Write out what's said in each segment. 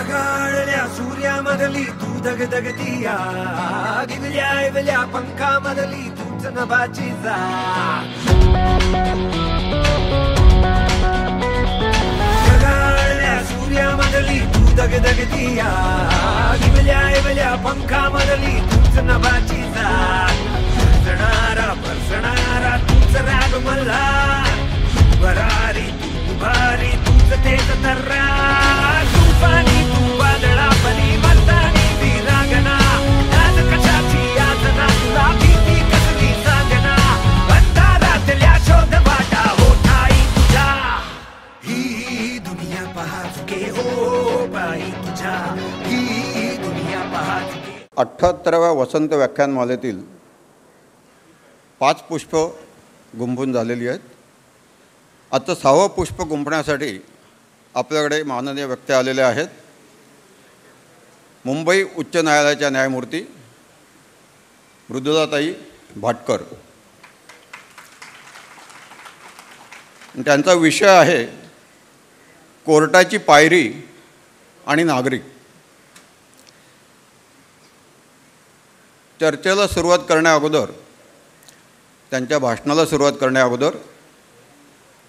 ढगाळल्या सूर्यामधली तू धगधगतीया, दिवल्या ऐवल्या पंखामधली तूच नभाची जा. ढगाळल्या सूर्यामधली तू धगधगतीया, दिवल्या ऐवल्या पंखामधली तूच नभाची जा. बरसणारा तूच राग मला, भरारी तू भारी तूच तेज तर्रा. तुफानी तू वादळापणी मर्दानी विरागना, आज कशाची यातना तुला भीती कसली सांगना. अंधारातल्या शोध वाटा होठाई तुझ्या, ही दुनिया पहा चुके हो पायी तुझ्या, ही दुनिया पहा चुके. 78व्या वसंत व्याख्यानमालेतील 5 पुष्प गुंफून झालेली आहेत. आता 6वं पुष्प गुंफण्यासाठी आपल्याकडे माननीय व्यक्ती आलेले आहेत. मुंबई उच्च न्यायालयाच्या न्यायमूर्ती मृदुलाताई भाटकर. त्यांचा विषय आहे कोर्टाची पायरी आणि नागरिक. चर्चेला सुरुवात करण्या अगोदर, त्यांच्या भाषणाला सुरुवात करण्या अगोदर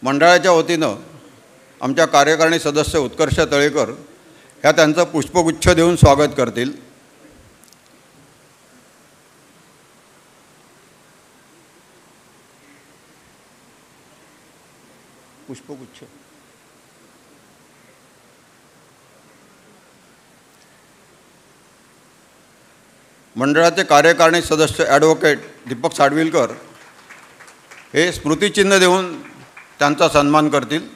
मंडळाच्या वतीनं आमच्या कार्यकारिणी सदस्य उत्कर्ष तळेकर ह्या त्यांचं पुष्पगुच्छ देऊन स्वागत करतील. पुष्पगुच्छ. मंडळाचे कार्यकारिणी सदस्य ॲडव्होकेट दीपक साडविलकर हे स्मृतिचिन्ह देऊन त्यांचा सन्मान करतील.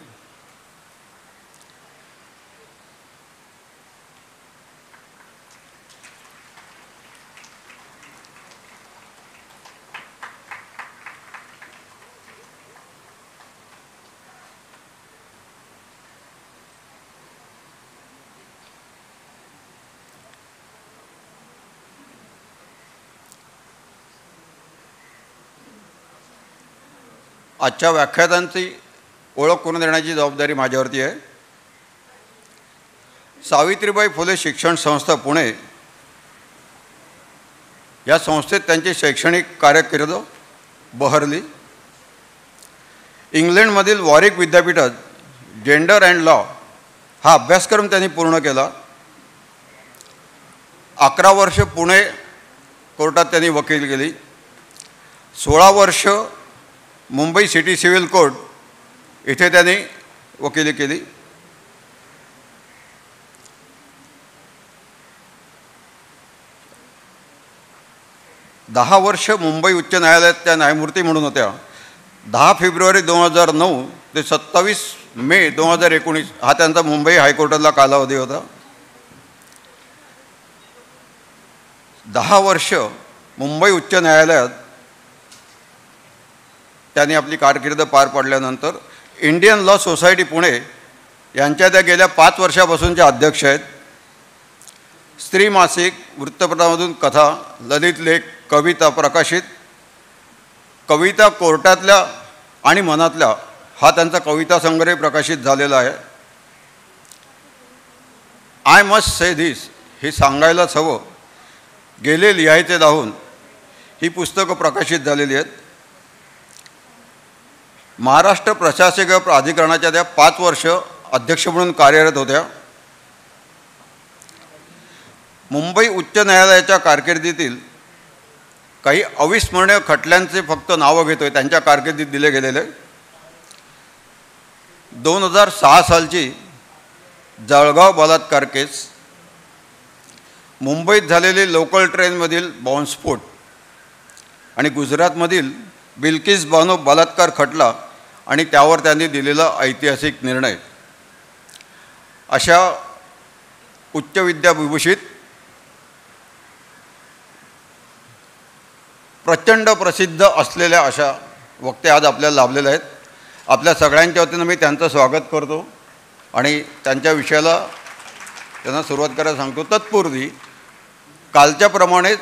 आजच्या व्याख्यानांची ओळख करून देण्याची जबाबदारी माझ्यावरती आहे. सावित्रीबाई फुले शिक्षण संस्था पुणे या संस्थेत त्यांची शैक्षणिक कारकीर्द बहरली. इंग्लंडमधील वॉरिक विद्यापीठात जेंडर अँड लॉ हा अभ्यासक्रम त्यांनी पूर्ण केला. 11 वर्ष पुणे कोर्टात त्यांनी वकील केली. 16 वर्ष मुंबई सिटी सिव्हिल कोर्ट इथे त्यांनी वकिली केली. दहा वर्ष मुंबई उच्च न्यायालयात त्या न्यायमूर्ती म्हणून होत्या. 10 फेब्रुवारी 2009 ते 27 मे 2019 हा त्यांचा मुंबई हायकोर्टाला कालावधी होता. 10 वर्ष मुंबई उच्च न्यायालयात त्यांनी आपली कारकीर्द पार पाडल्यानंतर इंडियन लॉ सोसायटी पुणे यांच्या त्या गेल्या 5 वर्षापासूनच्या अध्यक्ष आहेत. स्त्री मासिक, वृत्तपत्रामधून कथा, ललित लेख, कविता प्रकाशित. कविता कोर्टातल्या आणि मनातल्या हा त्यांचा कविता संग्रह प्रकाशित झालेला आहे. आय मस्ट से धिस हे सांगायलाच हवं, गेले लिहायचे दाहून ही पुस्तकं प्रकाशित झालेली आहेत. महाराष्ट्र प्रशासकीय प्राधिकरणाच्या त्या 5 वर्ष अध्यक्ष म्हणून कार्यरत होत्या. मुंबई उच्च न्यायालयाच्या कारकिर्दीतील काही अविस्मरणीय खटल्यांचे फक्त नावं घेतो आहे, त्यांच्या कारकिर्दीत दिले गेलेले. 2006 सालची जळगाव बलात्कार केस, मुंबईत झालेली लोकल ट्रेनमधील बॉम्बस्फोट आणि गुजरातमधील बिल्किस बानो बलात्कार खटला आणि त्यावर त्यांनी दिलेला ऐतिहासिक निर्णय, अशा उच्च विद्याविभूषित प्रचंड प्रसिद्ध असलेल्या अशा वक्ते आज आपल्याला लाभलेले आहेत. आपल्या सगळ्यांच्या वतीनं मी त्यांचं स्वागत करतो आणि त्यांच्या विषयाला त्यांना सुरुवात करायला सांगतो. तत्पूर्वी कालच्याप्रमाणे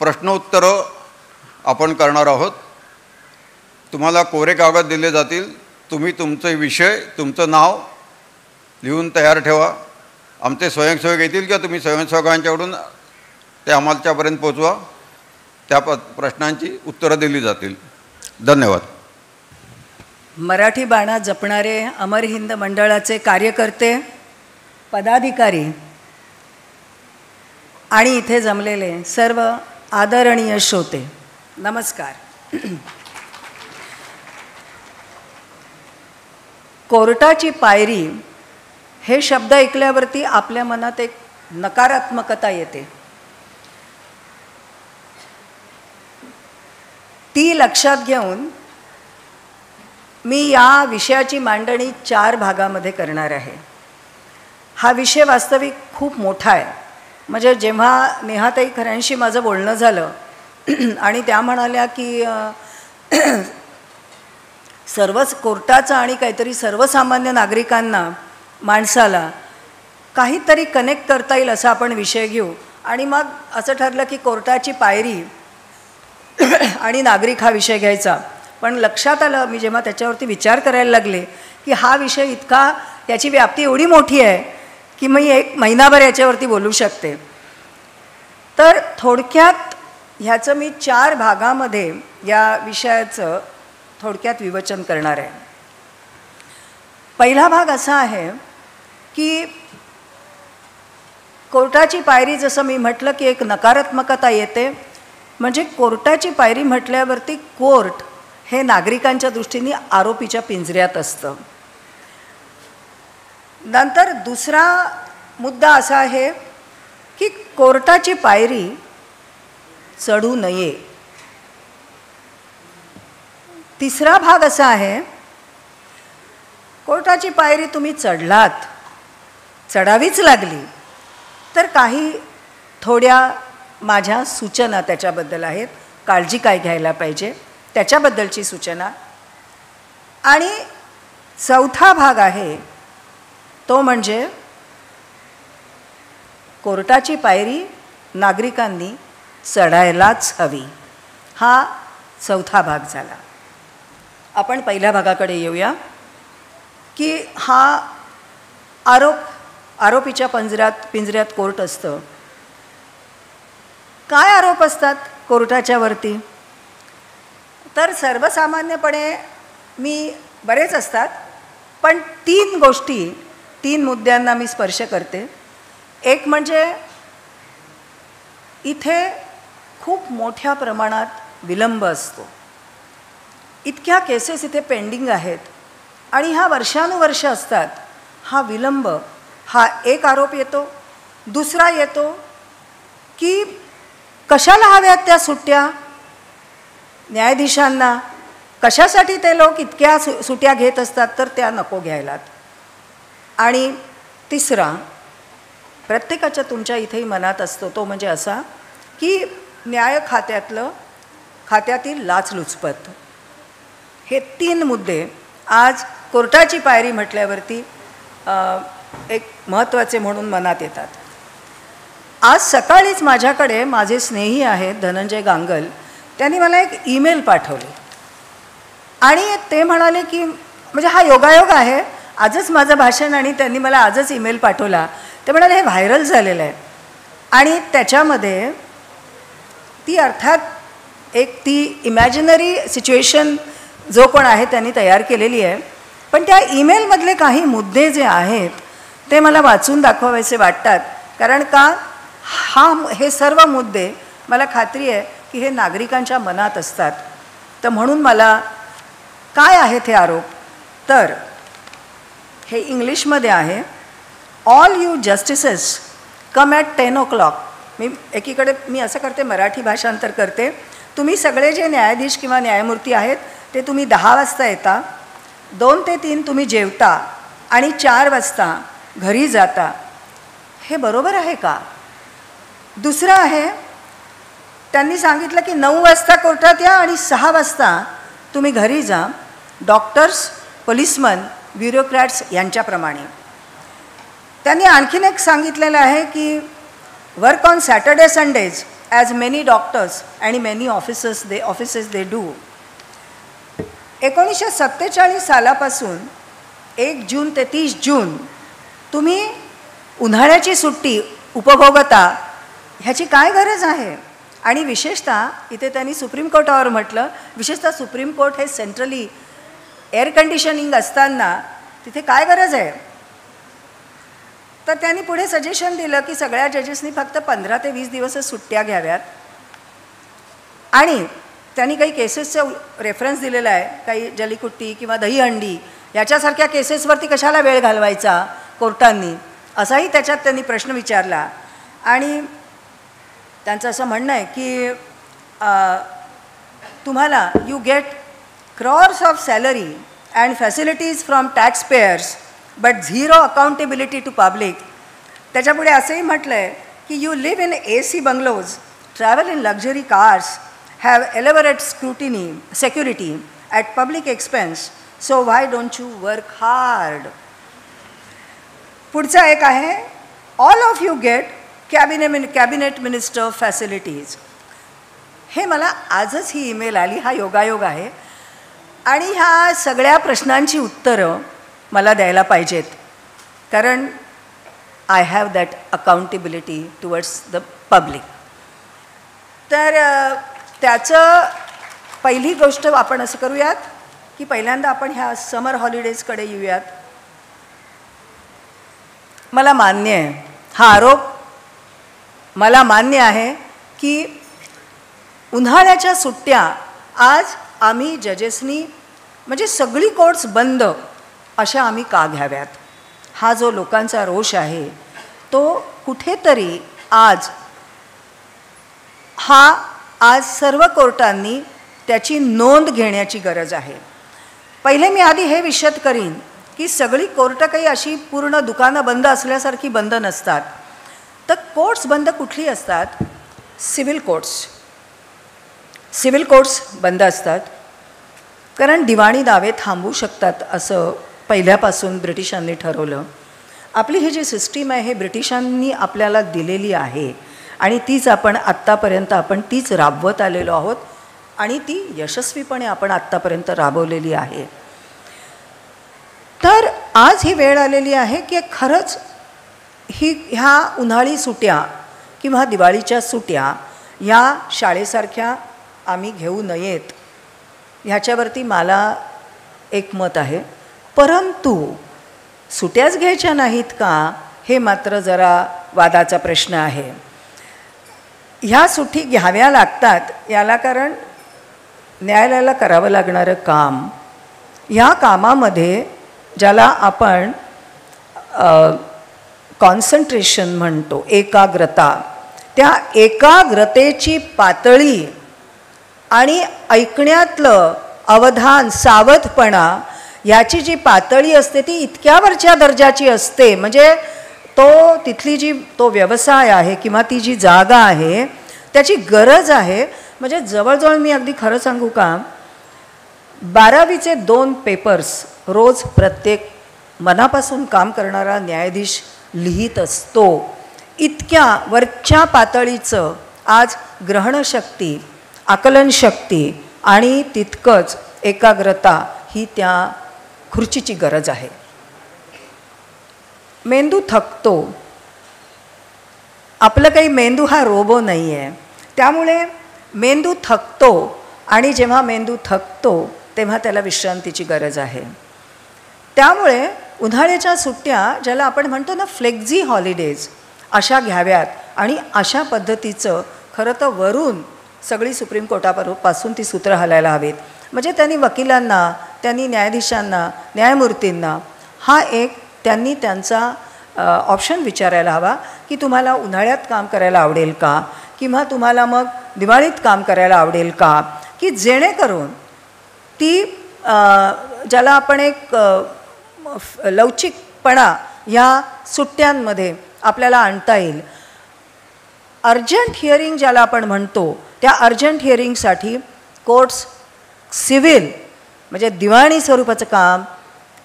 प्रश्नोत्तरं आपण करणार आहोत. तुम्हाला कोरे कागद दिले जातील. तुम्ही तुमचे विषय, तुमचं नाव लिहून तयार ठेवा आमचे स्वयंसेवक येतील किंवा तुम्ही स्वयंसेवकांच्याकडून ते आम्हाच्यापर्यंत पोचवा. त्या प्रश्नांची उत्तरं दिली जातील. धन्यवाद. मराठी बाणा जपणारे अमर हिंद मंडळाचे कार्यकर्ते, पदाधिकारी आणि इथे जमलेले सर्व आदरणीय श्रोते, नमस्कार. कोर्टाची पायरी हे शब्द ऐकल्यावरती आपल्या मनात एक नकारात्मकता येते. ती लक्षात घेऊन मी या विषयाची मांडणी 4 भागामध्ये करणार आहे. हा विषय वास्तविक खूप मोठा आहे. म्हणजे जेव्हा नेहाताई खऱ्यांशी माझं बोलणं झालं आणि त्या म्हणाल्या की सर्वच कोर्टाचा आणि काहीतरी सर्वसामान्य नागरिकांना, माणसाला काहीतरी कनेक्ट करता येईल असा आपण विषय घेऊ. आणि मग असं ठरलं की कोर्टाची पायरी आणि नागरिक हा विषय घ्यायचा. पण लक्षात आलं, मी जेव्हा त्याच्यावरती विचार करायला लागले की हा विषय इतका, याची व्याप्ती एवढी मोठी आहे की मी 1 महिनाभर याच्यावरती बोलू शकते. तर थोडक्यात ह्याचं मी 4 भागामध्ये या विषयाचं थोडक्यात विवेचन करणार आहे. पहिला भाग असा आहे की कोर्टाची पायरी, जसं मी म्हटलं की एक नकारात्मकता येते. म्हणजे कोर्टाची पायरी म्हटल्यावरती कोर्ट हे नागरिकांच्या दृष्टीने आरोपीच्या पिंजऱ्यात असतं. नंतर दुसरा मुद्दा असा आहे की कोर्टाची पायरी चढू नये. तिसरा भाग असा आहे, कोर्टाची पायरी तुम्ही चढलात, चढावीच लागली तर काही थोड्या माझ्या सूचना त्याच्याबद्दल आहेत. काळजी काय घ्यायला पाहिजे त्याच्याबद्दलची सूचना. आणि चौथा भाग आहे तो म्हणजे कोर्टाची पायरी नागरिकांनी चढायलाच हवी. हा चौथा भाग झाला. आपण पहिल्या भागाकडे येऊया की हा आरोपीच्या पिंजऱ्यात कोर्ट असतं. काय आरोप असतात कोर्टाच्या वरती? तर सर्वसामान्यपणे मी बरेच असतात, पण 3 गोष्टी, 3 मुद्द्यांना मी स्पर्श करते. एक म्हणजे इथे खूप मोठ्या प्रमाणात विलंब असतो. इतक्या केसेस इथे पेंडिंग आहेत आणि ह्या वर्षानुवर्ष असतात. हा विलंब, हा एक आरोप येतो. दुसरा येतो की कशाला हव्यात त्या सुट्ट्या न्यायाधीशांना, कशासाठी ते लोक इतक्या सुट्ट्या घेत असतात, तर त्या नको घ्यायलात. आणि तिसरा प्रत्येकाच्या तुमच्या इथेही मनात असतो तो म्हणजे असा की न्याय खात्यातील लाचलुचपत. हे 3 मुद्दे आज कोर्टाची पायरी म्हटल्यावरती एक महत्त्वाचे म्हणून मनात येतात. आज सकाळीच माझ्याकडे माझे स्नेही आहेत धनंजय गांगल, त्यांनी मला एक ईमेल पाठवले आणि ते म्हणाले की म्हणजे हा योगायोग आहे, आजच माझं भाषण आणि त्यांनी मला आजच ईमेल पाठवला. ते म्हणाले हे व्हायरल झालेलं आहे आणि त्याच्यामध्ये ती अर्थात एक ती इमॅजिनरी सिच्युएशन जो कोण आहे त्यांनी तयार केलेली आहे. पण त्या ईमेलमधले काही मुद्दे जे आहेत ते मला वाचून दाखवावेसे वाटतात. कारण का हे सर्व मुद्दे मला खात्री आहे की हे नागरिकांच्या मनात असतात. तर म्हणून मला काय आहेत हे आरोप, तर हे इंग्लिशमध्ये आहे. All you justices come at 10 o'clock. एकीकडे मी असं करते, मराठी भाषांतर करते. तुम्ही सगळे जे न्यायाधीश किंवा न्यायमूर्ती आहेत ते तुम्ही 10 वाजता येता, 2 ते 3 तुम्ही जेवता आणि 4 वाजता घरी जाता. हे बरोबर आहे का? दुसरं आहे, त्यांनी सांगितलं की 9 वाजता कोर्टात या आणि 6 वाजता तुम्ही घरी जा, डॉक्टर्स, पोलिसमन, ब्युरोक्रॅट्स यांच्याप्रमाणे. त्यांनी आणखीन एक सांगितलेलं आहे की work on Saturday Sundays as many doctors आणि मेनी ऑफिसेस दे डू. 1947 सालापासून 1 जून ते 30 जून तुम्ही उन्हाळ्याची सुट्टी उपभोगता ह्याची काय गरज आहे? आणि विशेषतः इथे त्यांनी सुप्रीम कोर्टावर म्हटलं, विशेषतः सुप्रीम कोर्ट हे सेंट्रली एअर कंडिशनिंग असताना तिथे काय गरज आहे? तर त्यांनी पुढे सजेशन दिलं की सगळ्या जजेसनी फक्त 15 ते 20 दिवसच सुट्ट्या घ्याव्यात. आणि त्यांनी काही केसेसचा रेफरन्स दिलेला आहे, काही जलीकुट्टी किंवा दहीहंडी याच्यासारख्या केसेसवरती कशाला वेळ घालवायचा कोर्टांनी, असाही त्याच्यात त्यांनी प्रश्न विचारला. आणि त्यांचं असं म्हणणं आहे की तुम्हाला you get crores of salary and facilities from taxpayers but zero accountability to public. त्याच्यापुढे असंही म्हटलं आहे की you live in AC bungalows, travel in luxury cars, have elaborate security at public expense, so why don't you work hard? पुढचा एक आहे all of you get cabinet minister facilities. हे मला आजच ही ईमेल आली, हा योगायोग आहे. आणि ह्या सगळ्या प्रश्नांची उत्तरं मला द्यायला पाहिजेत, कारण I have that accountability towards the public. तर त्याचं पहिली गोष्ट आपण असं करूयात की पहिल्यांदा आपण ह्या समर हॉलिडेजकडे येऊयात. मला मान्य आहे, हा आरोप मला मान्य आहे की उन्हाळ्याच्या सुट्ट्या आज आम्ही जजेसनी म्हणजे सगळी कोर्ट्स बंद अशा आम्ही का घ्याव्यात, हा जो लोकांचा रोष आहे तो कुठेतरी आज सर्व कोर्टांनी त्याची नोंद घेण्याची गरज आहे. पहिले मी आधी हे विशद करीन की सगळी कोर्ट काही अशी पूर्ण दुकानं बंद असल्यासारखी बंद नसतात. तर कोर्ट्स बंद कुठली असतात? सिव्हिल कोर्ट्स बंद असतात, कारण दिवाणी दावे थांबवू शकतात असं पहिल्यापासून ब्रिटिशांनी ठरवलं. आपली ही जी सिस्टीम आहे हे ब्रिटिशांनी आपल्याला दिलेली आहे आणि तीच आपण आत्तापर्यंत तीच राबवत आलेलो आहोत आणि ती यशस्वीपणे आपण आत्तापर्यंत राबवलेली आहे. तर आज ही वेळ आलेली आहे की खरंच ह्या उन्हाळी सुट्ट्या किंवा दिवाळीच्या सुट्ट्या या शाळेसारख्या आम्ही घेऊ नयेत ह्याच्यावरती मला एक मत आहे. परंतु सुट्ट्याच घ्यायच्या नाहीत का, हे मात्र जरा वादाचा प्रश्न आहे. ह्या सुट्टी घ्याव्या लागतात याला कारण न्यायालयाला करावं लागणारं काम, ह्या कामामध्ये ज्याला आपण कॉन्सन्ट्रेशन म्हणतो, एकाग्रता, त्या एकाग्रतेची पातळी आणि ऐकण्यातलं अवधान, सावधपणा याची जी पातळी असते ती इतक्यावरच्या दर्जाची असते. म्हणजे तिथली तो व्यवसाय आहे किंवा ती जी जागा आहे त्याची गरज आहे. म्हणजे जवळजवळ मी अगदी खरं सांगू का, 12वीचे 2 पेपर्स रोज प्रत्येक मनापासून काम करणारा न्यायाधीश लिहित असतो. इतक्या वरच्या पातळीचं आज ग्रहणशक्ती, आकलनशक्ती आणि तितकंच एकाग्रता ही त्या खुर्चीची गरज आहे. मेंदू थकतो, आपलं काही मेंदू हा रोबो नाही आहे, त्यामुळे मेंदू थकतो आणि जेव्हा मेंदू थकतो तेव्हा त्याला विश्रांतीची गरज आहे. त्यामुळे उन्हाळ्याच्या सुट्ट्या ज्याला आपण म्हणतो ना फ्लेक्झी हॉलिडेज, अशा घ्याव्यात. आणि अशा पद्धतीचं खरं तर वरून सगळी सुप्रीम कोर्टापासून ती सूत्र हलायला हवीत. म्हणजे त्यांनी वकिलांना, त्यांनी न्यायाधीशांना, न्यायमूर्तींना त्यांनी त्यांचा ऑप्शन विचारायला हवा की तुम्हाला उन्हाळ्यात काम करायला आवडेल का किंवा तुम्हाला मग दिवाळीत काम करायला आवडेल का, की जेणेकरून ती ज्याला आपण एक लवचिकपणा ह्या सुट्ट्यांमध्ये आपल्याला आणता येईल. अर्जंट हिअरिंग ज्याला आपण म्हणतो, त्या अर्जंट हिअरिंगसाठी कोर्ट्स सिव्हिल म्हणजे दिवाणी स्वरूपाचं काम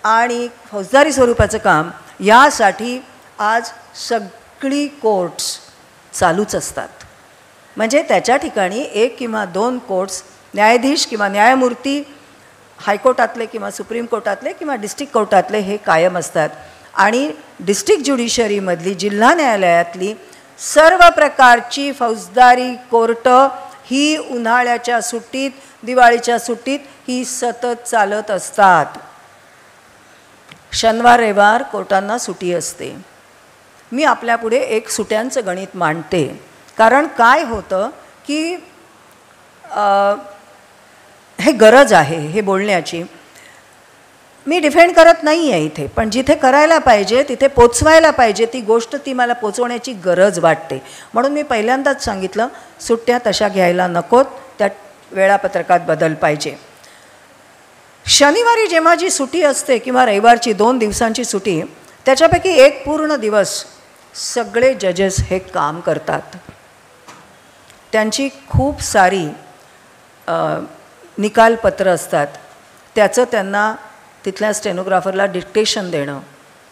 आणि फौजदारी स्वरूपाचं काम यासाठी आज सगळी कोर्ट्स चालूच असतात. म्हणजे त्याच्या ठिकाणी 1 किंवा 2 कोर्ट्स, न्यायाधीश किंवा न्यायमूर्ती हायकोर्टातले किंवा सुप्रीम कोर्टातले किंवा डिस्ट्रिक्ट कोर्टातले हे कायम असतात. आणि डिस्ट्रिक्ट ज्युडिशरीमधली जिल्हा न्यायालयातली सर्व प्रकारची फौजदारी कोर्ट ही उन्हाळ्याच्या सुट्टीत, दिवाळीच्या सुट्टीत ही सतत चालत असतात. शनिवार रविवार कोर्टांना सुट्टी असते. मी आपल्यापुढे एक सुट्यांचं गणित मांडते. कारण काय होतं की हे गरज आहे हे बोलण्याची. मी डिफेंड करत नाही आहे इथे, पण जिथे करायला पाहिजे तिथे पोचवायला पाहिजे ती गोष्ट, ती मला पोचवण्याची गरज वाटते. म्हणून मी पहिल्यांदाच सांगितलं सुट्ट्या तशा घ्यायला नकोत, त्या वेळापत्रकात बदल पाहिजे. शनिवारी जेव्हा जी सुट्टी असते किंवा रविवारची 2 दिवसांची सुट्टी, त्याच्यापैकी एक पूर्ण दिवस सगळे जजेस हे काम करतात. त्यांची खूप सारी निकालपत्र असतात, त्याचं त्यांना तिथल्या स्टेनोग्राफरला डिक्टेशन देणं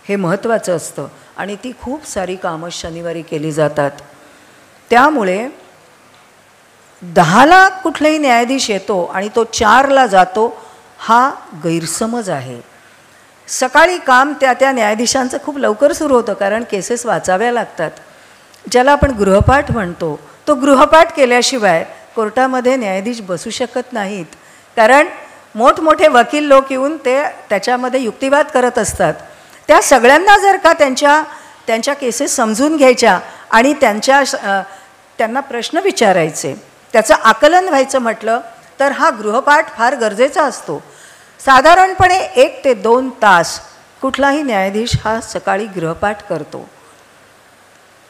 हे महत्त्वाचं असतं आणि ती खूप सारी कामं शनिवारी केली जातात. त्यामुळे 10ला कुठलाही न्यायाधीश येतो आणि तो 4ला जातो हा गैरसमज आहे. सकाळी काम त्या न्यायाधीशांचं खूप लवकर सुरू होतं, कारण केसेस वाचाव्या लागतात. ज्याला आपण गृहपाठ म्हणतो, तो गृहपाठ केल्याशिवाय कोर्टामध्ये न्यायाधीश बसू शकत नाहीत. कारण मोठमोठे वकील लोक येऊन त्याच्यामध्ये युक्तिवाद करत असतात. त्या सगळ्यांना जर का त्यांच्या केसेस समजून घ्यायच्या आणि त्यांना प्रश्न विचारायचे, त्याचं आकलन व्हायचं म्हटलं तर हा गृहपाठ फार गरजेचा असतो. साधारणपणे 1 ते 2 तास कुठलाही न्यायाधीश हा सकाळी गृहपाठ करतो.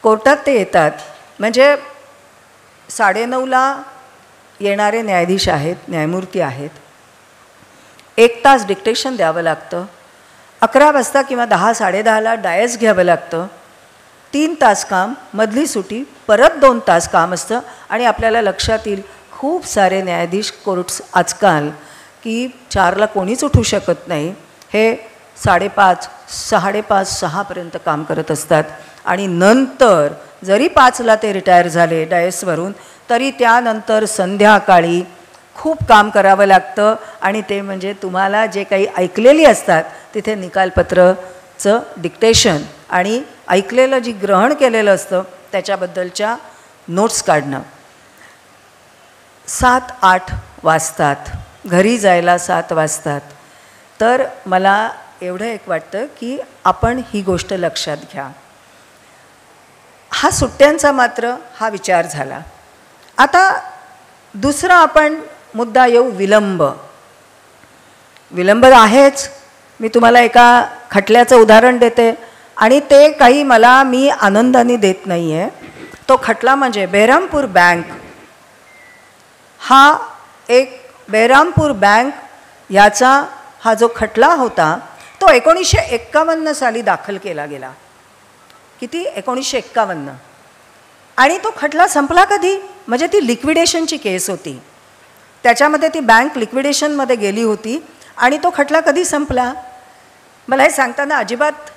कोर्टात ते येतात म्हणजे 9:30ला येणारे न्यायाधीश आहेत, न्यायमूर्ती आहेत. 1 तास डिक्टेशन द्यावं लागतं. 11 वाजता किंवा 10, 10:30ला डायस घ्यावं लागतं. 3 तास काम, मधली सुट्टी, परत 2 तास काम असतं. आणि आपल्याला लक्षात येईल खूप सारे न्यायाधीश कोर्ट्स आजकाल की 4ला कोणीच उठू शकत नाही, हे 5:30, 5:30, 6पर्यंत काम करत असतात. आणि नंतर जरी 5ला ते रिटायर झाले डायसवरून, तरी त्यानंतर संध्याकाळी खूप काम करावं लागतं. आणि ते म्हणजे तुम्हाला जे काही ऐकलेली असतात तिथे निकालपत्रचं डिक्टेशन आणि ऐकलेलं जी ग्रहण केलेलं असतं त्याच्याबद्दलच्या नोट्स काढणं. 7-8 वाजतात, घरी जायला 7 वाजतात. तर मला एवढं एक वाटतं की आपण ही गोष्ट लक्षात घ्या. हा सुट्ट्यांचा मात्र हा विचार झाला. आता दुसरा आपण मुद्दा येऊ विलंब. विलंब आहेच. मी तुम्हाला एका खटल्याचं उदाहरण देते आणि ते काही मी आनंदाने देत नाही आहे. तो खटला म्हणजे बेहरामपूर बँक. हा एक बेहरामपूर बँक याचा हा जो खटला होता तो 1951 साली दाखल केला गेला. किती? 1951. आणि तो खटला संपला कधी? म्हणजे ती लिक्विडेशनची केस होती. त्याच्यामध्ये ती बँक लिक्विडेशनमध्ये गेली होती आणि तो खटला कधी संपला? मला हे सांगताना अजिबात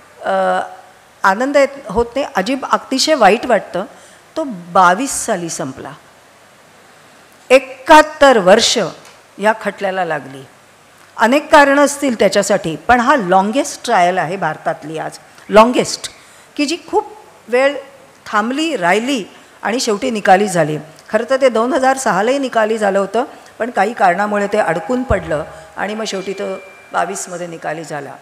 आनंद होत नाही, अतिशय वाईट वाटतं. तो 22 साली संपला. 71 वर्ष या खटल्याला लागली. अनेक कारणं असतील त्याच्यासाठी, पण हा लॉंगेस्ट ट्रायल आहे भारतातली आज, लॉंगेस्ट, की जी खूप वेळ थांबली राहिली आणि शेवटी निकाली झाली. खरं तर ते 2006लाही निकाली झालं होतं, पण काही कारणामुळे ते अडकून पडलं आणि मग शेवटी तो 22मध्ये निकाली झाला.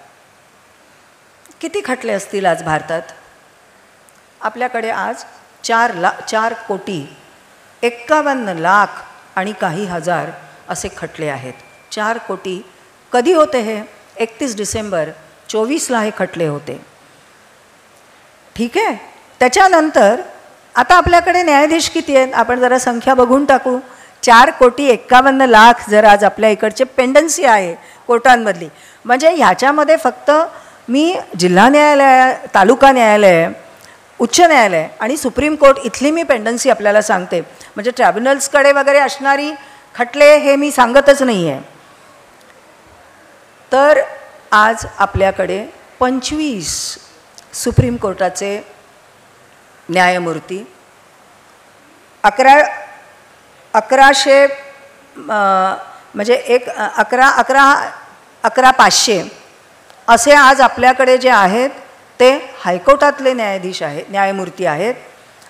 किती खटले असतील आज भारतात? आपल्याकडे आज 4 कोटी 51 लाख आणि काही हजार असे खटले आहेत. 4 कोटी. कधी होते हे? 31 डिसेंबर 24ला हे खटले होते. ठीक आहे. त्याच्यानंतर आता आपल्याकडे न्यायाधीश किती आहेत? आपण जरा संख्या बघून टाकू. 4 कोटी 51 लाख जर आज आपल्या इकडचे पेंडन्सी आहे कोर्टांमधली, म्हणजे ह्याच्यामध्ये फक्त मी जिल्हा न्यायालय, तालुका न्यायालय, उच्च न्यायालय आणि सुप्रीम कोर्ट इथली मी पेंडन्सी आपल्याला सांगते. म्हणजे ट्रायब्युनल्सकडे वगैरे असणारी खटले हे मी सांगतच नाही आहे. तर आज आपल्याकडे 25 सुप्रीम कोर्टाचे न्यायमूर्ती, 1100 म्हणजे 11,500 असे आज आपल्याकडे जे आहेत ते हायकोर्टातले न्यायाधीश आहेत, न्यायमूर्ती आहेत.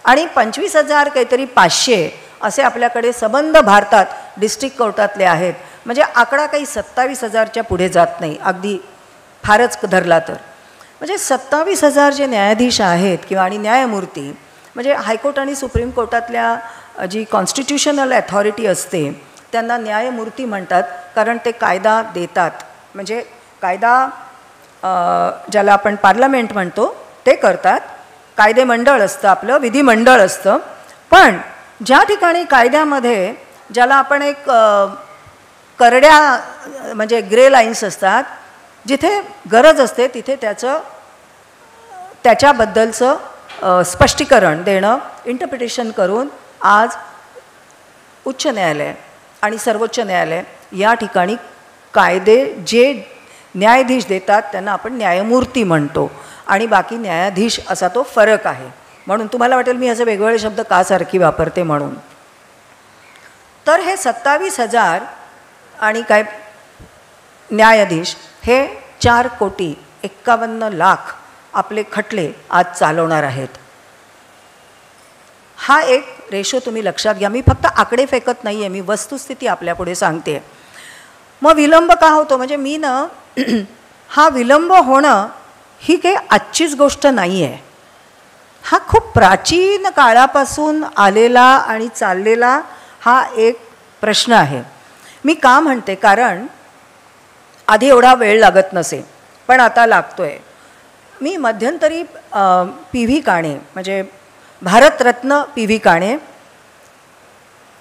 आणि 25,000 काहीतरी 500 असे आपल्याकडे सबंध भारतात डिस्ट्रिक्ट कोर्टातले आहेत. म्हणजे आकडा काही 27,000च्या पुढे जात नाही, अगदी फारच धरला तर. म्हणजे 27,000 जे न्यायाधीश आहेत किंवा आणि न्यायमूर्ती, म्हणजे हायकोर्ट आणि सुप्रीम कोर्टातल्या जी कॉन्स्टिट्युशनल अथॉरिटी असते त्यांना न्यायमूर्ती म्हणतात, कारण ते कायदा देतात. म्हणजे कायदा ज्याला आपण पार्लमेंट म्हणतो ते करतात. कायदेमंडळ असतं आपलं, विधिमंडळ असतं. पण ज्या ठिकाणी कायद्यामध्ये ज्याला आपण एक करड्या म्हणजे ग्रे लाईन्स असतात, जिथे गरज असते तिथे त्याच्याबद्दलचं स्पष्टीकरण देणं, इंटरप्रिटेशन करून आज उच्च न्यायालय आणि सर्वोच्च न्यायालय या ठिकाणी कायदे जे न्यायाधीश देतात त्यांना आपण न्यायमूर्ती म्हणतो. आणि बाकी न्यायाधीश असा तो फरक आहे. म्हणून तुम्हाला वाटेल मी असे वेगवेगळे शब्द का सारखी वापरते म्हणून. तर हे 27,000 आणि काय न्यायाधीश हे 4,51,00,000 आपले खटले आज चालवणार आहेत. हा एक रेशो तुम्ही लक्षात घ्या. मी फक्त आकडे फेकत नाही आहे, मी वस्तुस्थिती आपल्यापुढे सांगते. मग विलंब का होतो? म्हणजे मी ना हा विलंब होणं ही काही आजचीच गोष्ट नाही आहे. हा खूप प्राचीन काळापासून आलेला आणि चाललेला हा एक प्रश्न आहे. मी का म्हणते? कारण आधी एवढा वेळ लागत नसे, पण आता लागतो आहे. मी मध्यंतरी PV काणे म्हणजे भारतरत्न PV काणे,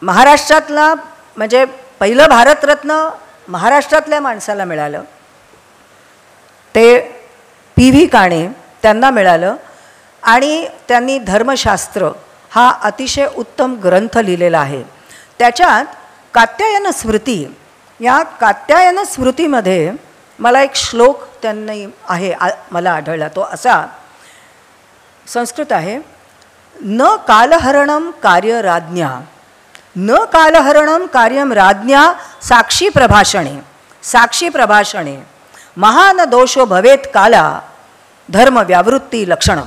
महाराष्ट्रातला म्हणजे पहिलं भारतरत्न महाराष्ट्रातल्या माणसाला मिळालं ते PV काणे, त्यांना मिळालं. आणि त्यांनी धर्मशास्त्र हा अतिशय उत्तम ग्रंथ लिहिलेला आहे. त्याच्यात कात्यायन स्मृती, या कात्यायन स्मृतीमध्ये मला एक श्लोक त्यांनी आहे मला आढळला. तो असा संस्कृत आहे, न कालहरणम कार्य राज्ञा, न कालहरणम कार्यम राज्ञा साक्षी प्रभाषणे, साक्षी प्रभाषणे महान दोषो भवेत काला धर्म व्यावृत्ती लक्षणम.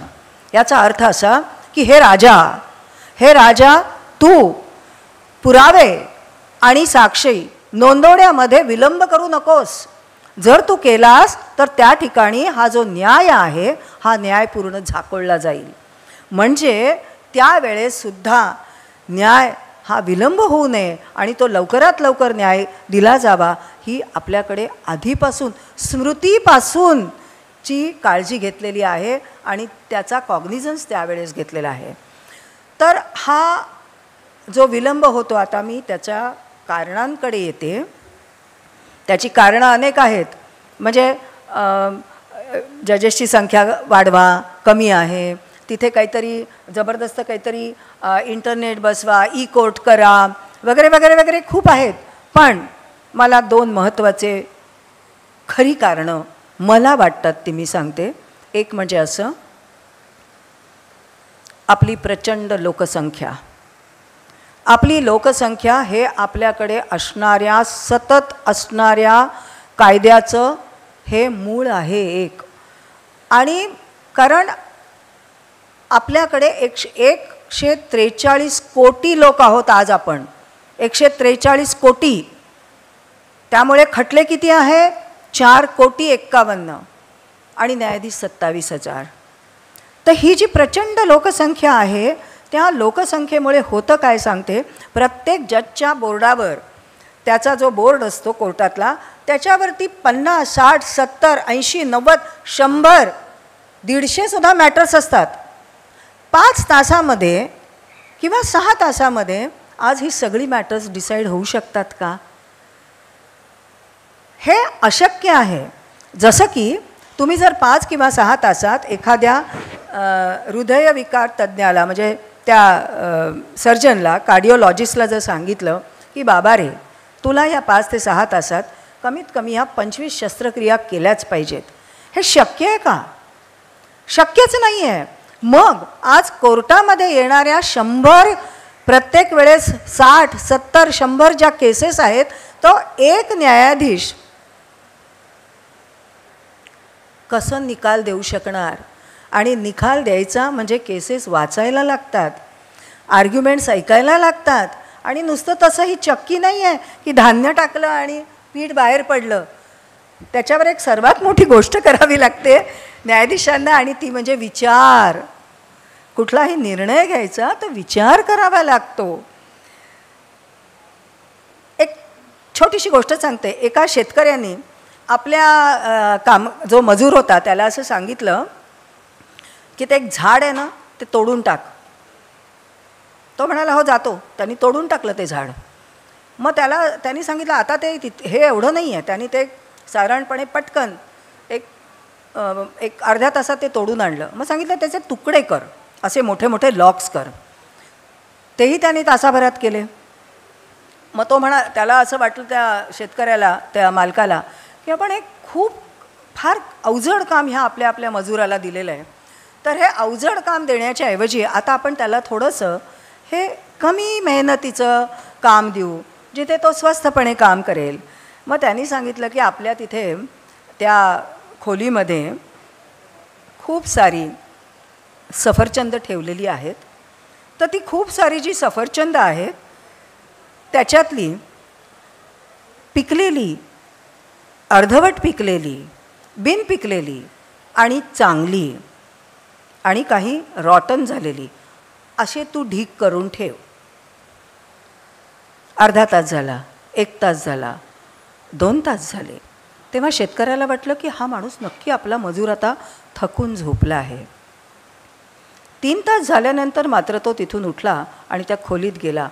याचा अर्थ असा की हे राजा तू पुरावे आणि साक्षी नोंदवण्यामध्ये विलंब करू नकोस. जर तू केलास तर त्या ठिकाणी हा जो न्याय आहे हा न्याय पूर्ण झाकोळला जाईल. म्हणजे त्यावेळेसुद्धा न्याय हा विलंब होऊ नये आणि तो लवकरात लवकर न्याय दिला जावा, ही आपल्याकडे आधीपासून स्मृतीपासून ची काळजी घेतलेली आहे आणि त्याचा कॉग्निझन्स त्यावेळेस घेतलेला आहे. तर हा जो विलंब होतो, आता मी त्याच्या कारणांकडे येते. त्याची कारणं अनेक आहेत. म्हणजे जजेसची संख्या वाढवा, कमी आहे, तिथे काहीतरी जबरदस्त काहीतरी इंटरनेट बसवा, ई कोर्ट करा वगैरे वगैरे वगैरे खूप आहेत. पण मला 2 महत्त्वाचे खरी कारणं मला वाटतात ती मी सांगते. एक म्हणजे असं, आपली प्रचंड लोकसंख्या. आपली लोकसंख्या हे आपल्याकडे असणाऱ्या सतत असणाऱ्या कायद्याचं हे मूळ आहे एक. आणि कारण आपल्याकडे 143 कोटी लोक आहोत आज आपण, 143 कोटी. त्यामुळे खटले किती आहे? 4,51,00,000 आणि न्यायाधीश 27,000. तर ही जी प्रचंड लोकसंख्या आहे त्या लोकसंख्येमुळे होतं काय सांगते. प्रत्येक जजच्या बोर्डावर, त्याचा जो बोर्ड असतो कोर्टातला, त्याच्यावरती 50, 60, 70, 80, 90, 100, 150 सुद्धा मॅटर्स असतात. 5 तासामध्ये किंवा 6 तासामध्ये आज ही सगळी मॅटर्स डिसाईड होऊ शकतात का? हे अशक्य आहे. जसं की तुम्ही जर 5 किंवा 6 तासात एखाद्या हृदयविकार तज्ज्ञाला म्हणजे त्या सर्जनला, कार्डिओलॉजिस्टला जर सांगितलं की बाबा रे तुला या 5 ते 6 तासात कमीत कमी ह्या 25 शस्त्रक्रिया केल्याच पाहिजेत, हे शक्य आहे का? शक्यच नाही आहे. मग आज कोर्टामध्ये येणाऱ्या 100 प्रत्येक वेळेस 60, 70, 100 ज्या केसेस आहेत, तो एक न्यायाधीश कसं निकाल देऊ शकणार? आणि निकाल द्यायचा म्हणजे केसेस वाचायला लागतात, आर्ग्युमेंट्स ऐकायला लागतात. आणि नुसतं तसं ही चक्की नाही आहे की धान्य टाकलं आणि पीठ बाहेर पडलं. त्याच्यावर एक सर्वात मोठी गोष्ट करावी लागते न्यायाधीशांना, आणि ती म्हणजे विचार. कुठलाही निर्णय घ्यायचा तर विचार करावा लागतो. एक छोटीशी गोष्ट सांगते. एका शेतकऱ्यांनी आपल्या जो मजूर होता त्याला असं सांगितलं की ते एक झाड आहे ना ते तोडून टाक. तो म्हणाला हो जातो. त्यांनी तोडून टाकलं ते झाड. मग त्यांनी सांगितलं आता ते हे एवढं नाही आहे. त्यांनी ते साधारणपणे पटकन एक अर्ध्या तासात ते तोडून आणलं. मग सांगितलं त्याचे तुकडे कर, असे मोठे मोठे लॉक्स कर. तेही त्यांनी तासाभरात केले. मग तो त्याला असं वाटलं त्या शेतकऱ्याला, त्या मालकाला, की आपण एक फार अवजड काम ह्या आपल्या मजुराला दिलेलं आहे. तर हे अवजड काम देण्याच्या ऐवजी आता आपण त्याला थोडंसं हे कमी मेहनतीचं काम देऊ जिथे तो स्वस्थपणे काम करेल. मग त्यांनी सांगितलं की आपल्या तिथे त्या खोलीमध्ये खूप सारी सफरचंद ठेवलेली आहेत. तर ती खूप सारी जी सफरचंद आहेत त्याच्यातली पिकलेली, अर्धवट पिकलेली, बिन पिकलेली आणि चांगली आणि काही रॉटन झालेली असे तू ढीग करून ठेव. अर्धा तास झाला, 1 तास झाला, 2 तास झाले. तेव्हा शेतकऱ्याला वाटलं की हा माणूस नक्की आपला मजूर आता थकून झोपला आहे. 3 तास झाल्यानंतर मात्र तो तिथून उठला आणि त्या खोलीत गेला.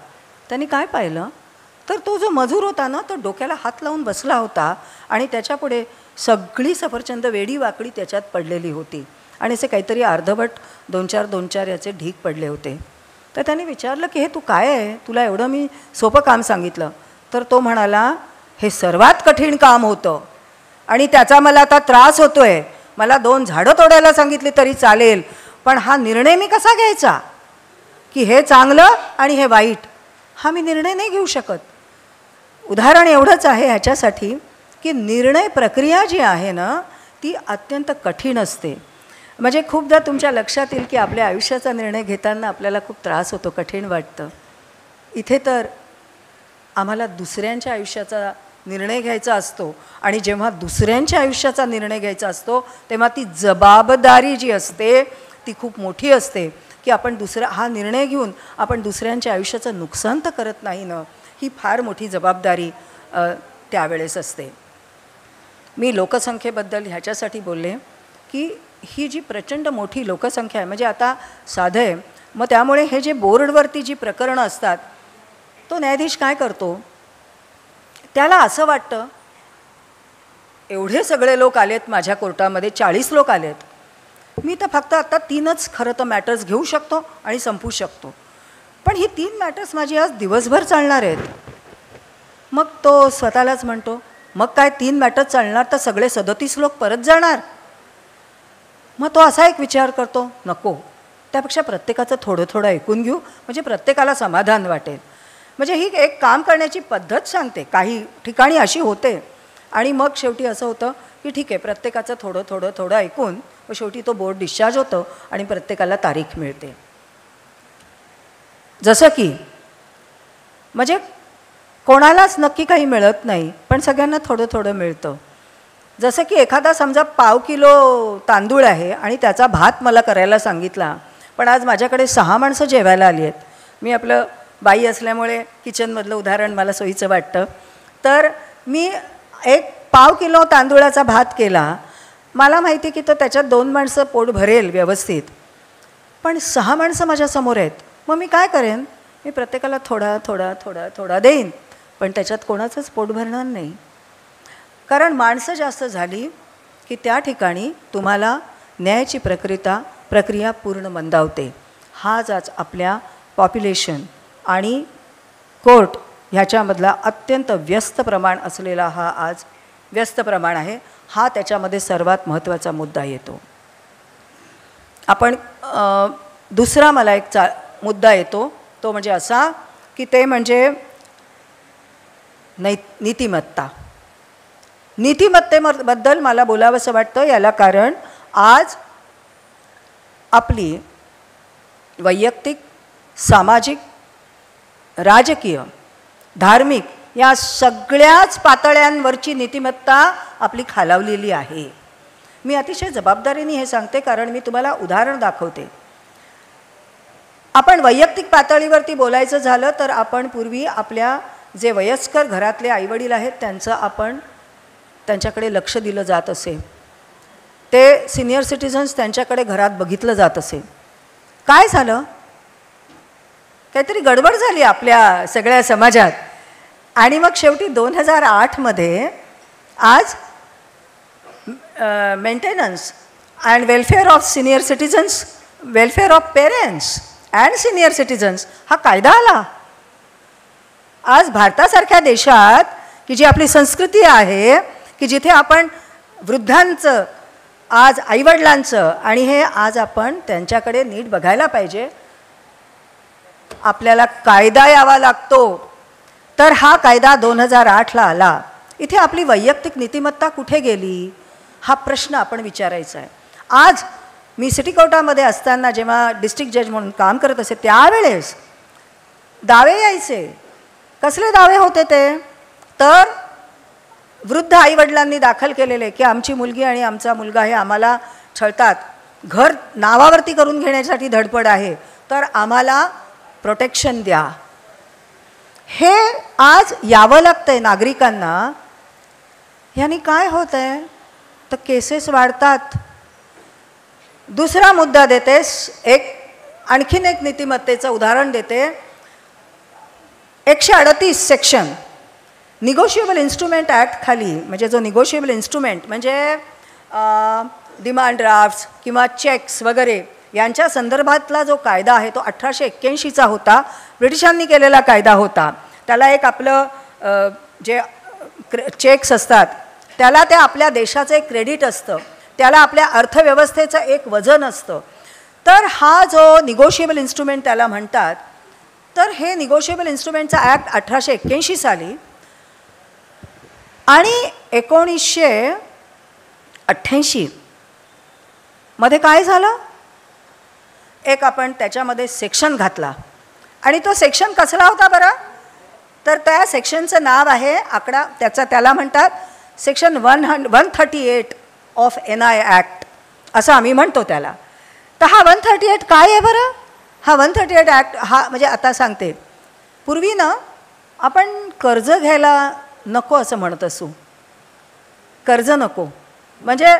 त्यांनी काय पाहिलं तर तो जो मजूर होता ना तो डोक्याला हात लावून बसला होता आणि त्याच्यापुढे सगळी सफरचंद वेडी वाकडी त्याच्यात पडलेली होती आणि असे काहीतरी अर्धवट 2-4 याचे ढीग पडले होते. तर त्याने विचारलं की हे तू काय आहे, तुला एवढं मी सोपं काम सांगितलं. तर तो म्हणाला हे सर्वात कठीण काम होतं आणि त्याचा मला आता त्रास होतो आहे. मला 2 झाडं तोडायला सांगितली तरी चालेल, पण हा निर्णय मी कसा घ्यायचा की हे चांगलं आणि हे वाईट, हा मी निर्णय नाही घेऊ शकत. उदाहरण एवढंच आहे ह्याच्यासाठी की निर्णय प्रक्रिया जी आहे ना ती अत्यंत कठीण असते. म्हणजे खूपदा तुमच्या लक्षात येईल की आपल्या आयुष्याचा निर्णय घेताना आपल्याला खूप त्रास होतो, कठीण वाटतं. इथे तर आम्हाला दुसऱ्यांच्या आयुष्याचा निर्णय घ्यायचा असतो आणि जेव्हा दुसऱ्यांच्या आयुष्याचा निर्णय घ्यायचा असतो तेव्हा ती जबाबदारी जी असते ती खूप मोठी असते की आपण हा निर्णय घेऊन आपण दुसऱ्यांच्या आयुष्याचं नुकसान तर करत नाही ना, ही फार मोठी जबाबदारी त्यावेळेस असते. मी लोकसंख्येबद्दल ह्याच्यासाठी बोलले की ही जी प्रचंड मोठी लोकसंख्या आहे म्हणजे आता साधं आहे. मग त्यामुळे हे जे बोर्डवरती जी प्रकरणं असतात तो न्यायाधीश काय करतो, त्याला असं वाटतं एवढे सगळे लोक आलेत माझ्या कोर्टामध्ये, 40 लोक आलेत, मी तर फक्त आता 3च खरं तर मॅटर्स घेऊ शकतो आणि संपवू शकतो. पण ही 3 मॅटर्स माझी आज दिवसभर चालणार आहेत. मग तो स्वतःलाच म्हणतो मग काय 3 मॅटर्स चालणार तर सगळे 37 लोक परत जाणार. मग तो असा एक विचार करतो नको, त्यापेक्षा प्रत्येकाचं थोडं थोडं ऐकून घेऊ म्हणजे प्रत्येकाला समाधान वाटेल. म्हणजे ही एक काम करण्याची पद्धत सांगते. काही ठिकाणी अशी होते आणि मग शेवटी असं होतं की ठीक आहे प्रत्येकाचं थोडं थोडं थोडं ऐकून व शेवटी तो बोर्ड डिस्चार्ज होतो आणि प्रत्येकाला तारीख मिळते. जसं की म्हणजे कोणालाच नक्की काही मिळत नाही पण सगळ्यांना थोडं थोडं मिळतं. जसं की एखादा समजा 1/2 किलो तांदूळ आहे आणि त्याचा भात मला करायला सांगितला, पण आज माझ्याकडे 6 माणसं जेवायला आली आहेत. मी आपलं बाई असल्यामुळे किचनमधलं उदाहरण मला सोयीचं वाटतं. तर मी एक 1/2 किलो तांदूळाचा भात केला. मला माहिती की तो त्याच्यात 2 माणसं पोट भरेल व्यवस्थित, पण 6 माणसं माझ्यासमोर आहेत. मग मी काय करेन, मी प्रत्येकाला थोडा थोडा थोडा थोडा देईन, पण त्याच्यात कोणाचंच पोट भरणार नाही. कारण माणसं जास्त झाली की त्या ठिकाणी तुम्हाला न्यायाची प्रक्रिया पूर्ण मंदावते. हाच आज आपल्या पॉप्युलेशन आणि कोर्ट ह्याच्यामधला अत्यंत व्यस्त प्रमाण असलेला हा आज व्यस्त प्रमाण आहे. हा त्याच्यामध्ये सर्वात महत्त्वाचा मुद्दा येतो. आपण दुसरा मला एक मुद्दा येतो तो म्हणजे असा की ते म्हणजे नीतिमत्ता. नीतिमत्तेबद्दल मला बोलावंसं वाटतं. याला कारण आज आपली वैयक्तिक, सामाजिक, राजकीय, धार्मिक या सगळ्याच पातळ्यांवरची नीतिमत्ता आपली खालावलेली आहे. मी अतिशय जबाबदारीने हे सांगते, कारण मी तुम्हाला उदाहरण दाखवते. आपण वैयक्तिक पातळीवरती बोलायचं झालं तर आपण पूर्वी आपल्या जे वयस्कर घरातले आईवडील आहेत त्यांच्याकडे लक्ष दिलं जात असे. ते सिनियर सिटिझन्स त्यांच्याकडे घरात बघितलं जात असे. काय झालं? काहीतरी गडबड झाली आपल्या सगळ्या समाजात आणि मग शेवटी 2008मध्ये आज maintenance and welfare of senior citizens, welfare of parents and senior citizens हा कायदा आला. आज भारतासारख्या देशात की जी आपली संस्कृती आहे, की जिथे आपण वृद्धांचं, आज आईवडिलांचं आणि हे आज आपण त्यांच्याकडे नीट बघायला पाहिजे, आपल्याला कायदा यावा लागतो. तर हा कायदा 2008ला आला. इथे आपली वैयक्तिक नीतिमत्ता कुठे गेली हा प्रश्न आपण विचारायचा आहे. आज मी सिटी कोर्टामध्ये असताना जेव्हा डिस्ट्रिक्ट जज म्हणून काम करत असे त्यावेळेस दावे यायचे. कसले दावे होते ते? तर वृद्ध आईवडिलांनी दाखल केलेले की आमची मुलगी आणि आमचा मुलगा हे आम्हाला छळतात, घर नावावरती करून घेण्यासाठी धडपड आहे, तर आम्हाला प्रोटेक्शन द्या. हे आज यावं लागतं आहे नागरिकांना. ह्यानी काय होत आहे तर केसेस वाढतात. दुसरा मुद्दा देतेस, आणखीन एक नीतिमत्तेचं उदाहरण देते. 138 सेक्शन निगोशिएबल इन्स्ट्रुमेंट ॲक्ट खाली, म्हणजे जो निगोशिएबल इन्स्ट्रुमेंट म्हणजे डिमांड ड्राफ्ट्स किंवा चेक्स वगैरे यांच्या संदर्भातला जो कायदा आहे तो 1881चा होता. ब्रिटिशांनी केलेला कायदा होता. त्याला एक आपलं जे चेक्स असतात त्याला ते आपल्या देशाचं एक क्रेडिट असतं, त्याला आपल्या अर्थव्यवस्थेचं एक वजन असतं. तर हा जो निगोशिएबल इन्स्ट्रुमेंट त्याला म्हणतात, तर हे निगोशिएबल इन्स्ट्रुमेंटचा ॲक्ट 1881 साली आणि 1988 मध्ये काय झालं, एक आपण त्याच्यामध्ये सेक्शन घातला. आणि तो सेक्शन कसला होता बरं? तर त्या सेक्शनचं नाव आहे त्याला म्हणतात सेक्शन 138 ऑफ NI ॲक्ट असं आम्ही म्हणतो त्याला. तर हा 138 काय आहे बरं? हा 138 ॲक्ट हा म्हणजे आता सांगते, पूर्वी ना आपण कर्ज घ्यायला नको असं म्हणत असू. कर्ज नको म्हणजे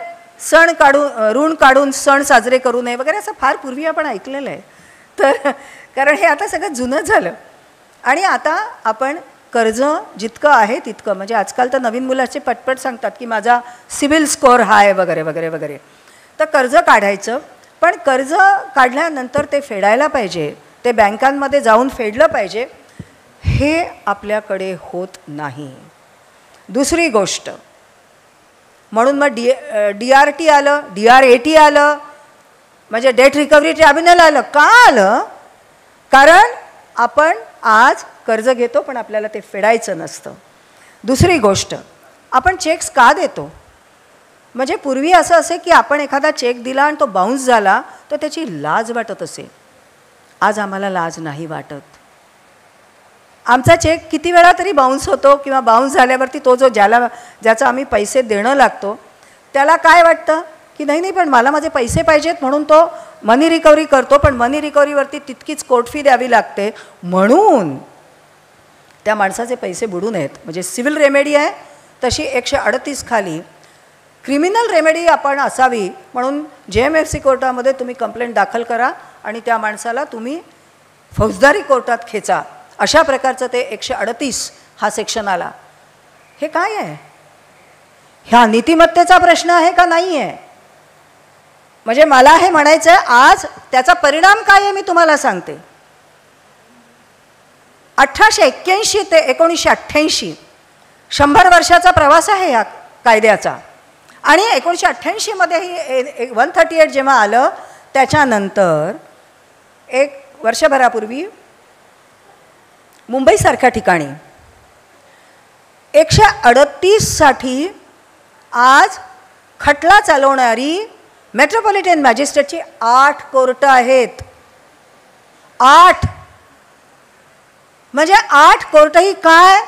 ऋण काढून सण साजरे करू नये वगैरे असं फार पूर्वी आपण ऐकलेलं आहे. तर कारण हे आता सगळं जुनं झालं आणि आता आपण कर्ज जितकं आहे तितकं, म्हणजे आजकाल तर नवीन मुलाचे पटपट सांगतात की माझा सिबिल स्कोअर हाय वगैरे वगैरे वगैरे. तर कर्ज काढायचं, पण कर्ज काढल्यानंतर ते फेडायला पाहिजे, ते बँकांमध्ये जाऊन फेडलं पाहिजे. हे आपल्याकडे होत नाही. दुसरी गोष्ट म्हणून मग DRT आलं, DRAT आलं, म्हणजे डेट रिकव्हरी ट्रिब्युनल आलं. का आलं? कारण आपण आज कर्ज घेतो पण आपल्याला ते फेडायचं नसतं. दुसरी गोष्ट, आपण चेक्स का देतो? म्हणजे पूर्वी असं असे की आपण एखादा चेक दिला आणि तो बाउन्स झाला तर त्याची लाज वाटत असे. आज आम्हाला लाज नाही वाटत. आमचा चेक किती वेळा तरी बाउन्स होतो किंवा बाउन्स झाल्यावरती तो ज्याचा आम्ही पैसे देणं लागतो त्याला काय वाटतं की नाही पण मला माझे पैसे पाहिजेत म्हणून तो मनी रिकव्हरी करतो. पण मनी रिकव्हरीवरती तितकीच कोर्ट फी द्यावी लागते, म्हणून त्या माणसाचे पैसे बुडू नयेत. म्हणजे सिव्हिल रेमेडी आहे तशी 138 खाली क्रिमिनल रेमेडी आपण असावी म्हणून JMFC कोर्टामध्ये तुम्ही कंप्लेंट दाखल करा आणि त्या माणसाला तुम्ही फौजदारी कोर्टात खेचा. अशा प्रकारचं ते 138 हा सेक्शन आला. हे काय आहे? ह्या नीतिमत्तेचा प्रश्न आहे का नाही आहे? म्हणजे मला हे म्हणायचं आहे, आज त्याचा परिणाम काय आहे मी तुम्हाला सांगते. 1881 ते 1988 100 वर्षाचा प्रवास आहे ह्या कायद्याचा. आणि 1988 मध्ये ही 138 जेव्हा आलं त्याच्यानंतर एक वर्षभरापूर्वी मुंबईसारख्या ठिकाणी 138 साठी आज खटला चालवणारी मेट्रोपॉलिटन मॅजिस्ट्रेटची 8 कोर्टं आहेत. 8 म्हणजे 8 कोर्टही काय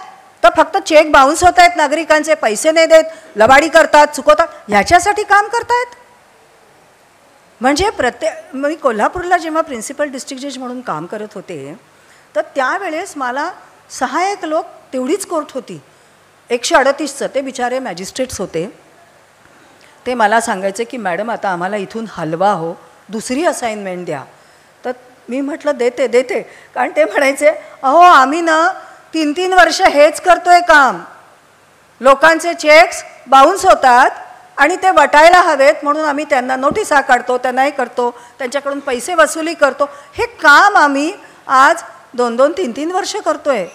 तर फक्त चेक बाउन्स होत आहेत, नागरिकांचे पैसे नाही देत, लबाडी करतात, चुकवतात, ह्याच्यासाठी काम करतायत. म्हणजे मी कोल्हापूरला जेव्हा प्रिन्सिपल डिस्ट्रिक्ट जज म्हणून काम करत होते तर त्यावेळेस मला सहाय्यक लोक तेवढीच कोर्ट होती. 138चं ते बिचारे मॅजिस्ट्रेट्स होते. ते मला सांगायचे की मॅडम आता आम्हाला इथून हलवा हो, दुसरी असाइनमेंट द्या. तर मी म्हटलं देते कारण ते म्हणायचे अहो आम्ही ना 3-3 वर्ष हेच करतोय काम, लोकांचे चेक्स बाउन्स होतात आणि ते वटायला हवेत म्हणून आम्ही त्यांना नोटिसा काढतो, त्यांनाही करतो, त्यांच्याकडून पैसे वसुली करतो. हे काम आम्ही आज 2-2, 3-3 वर्ष करतोय.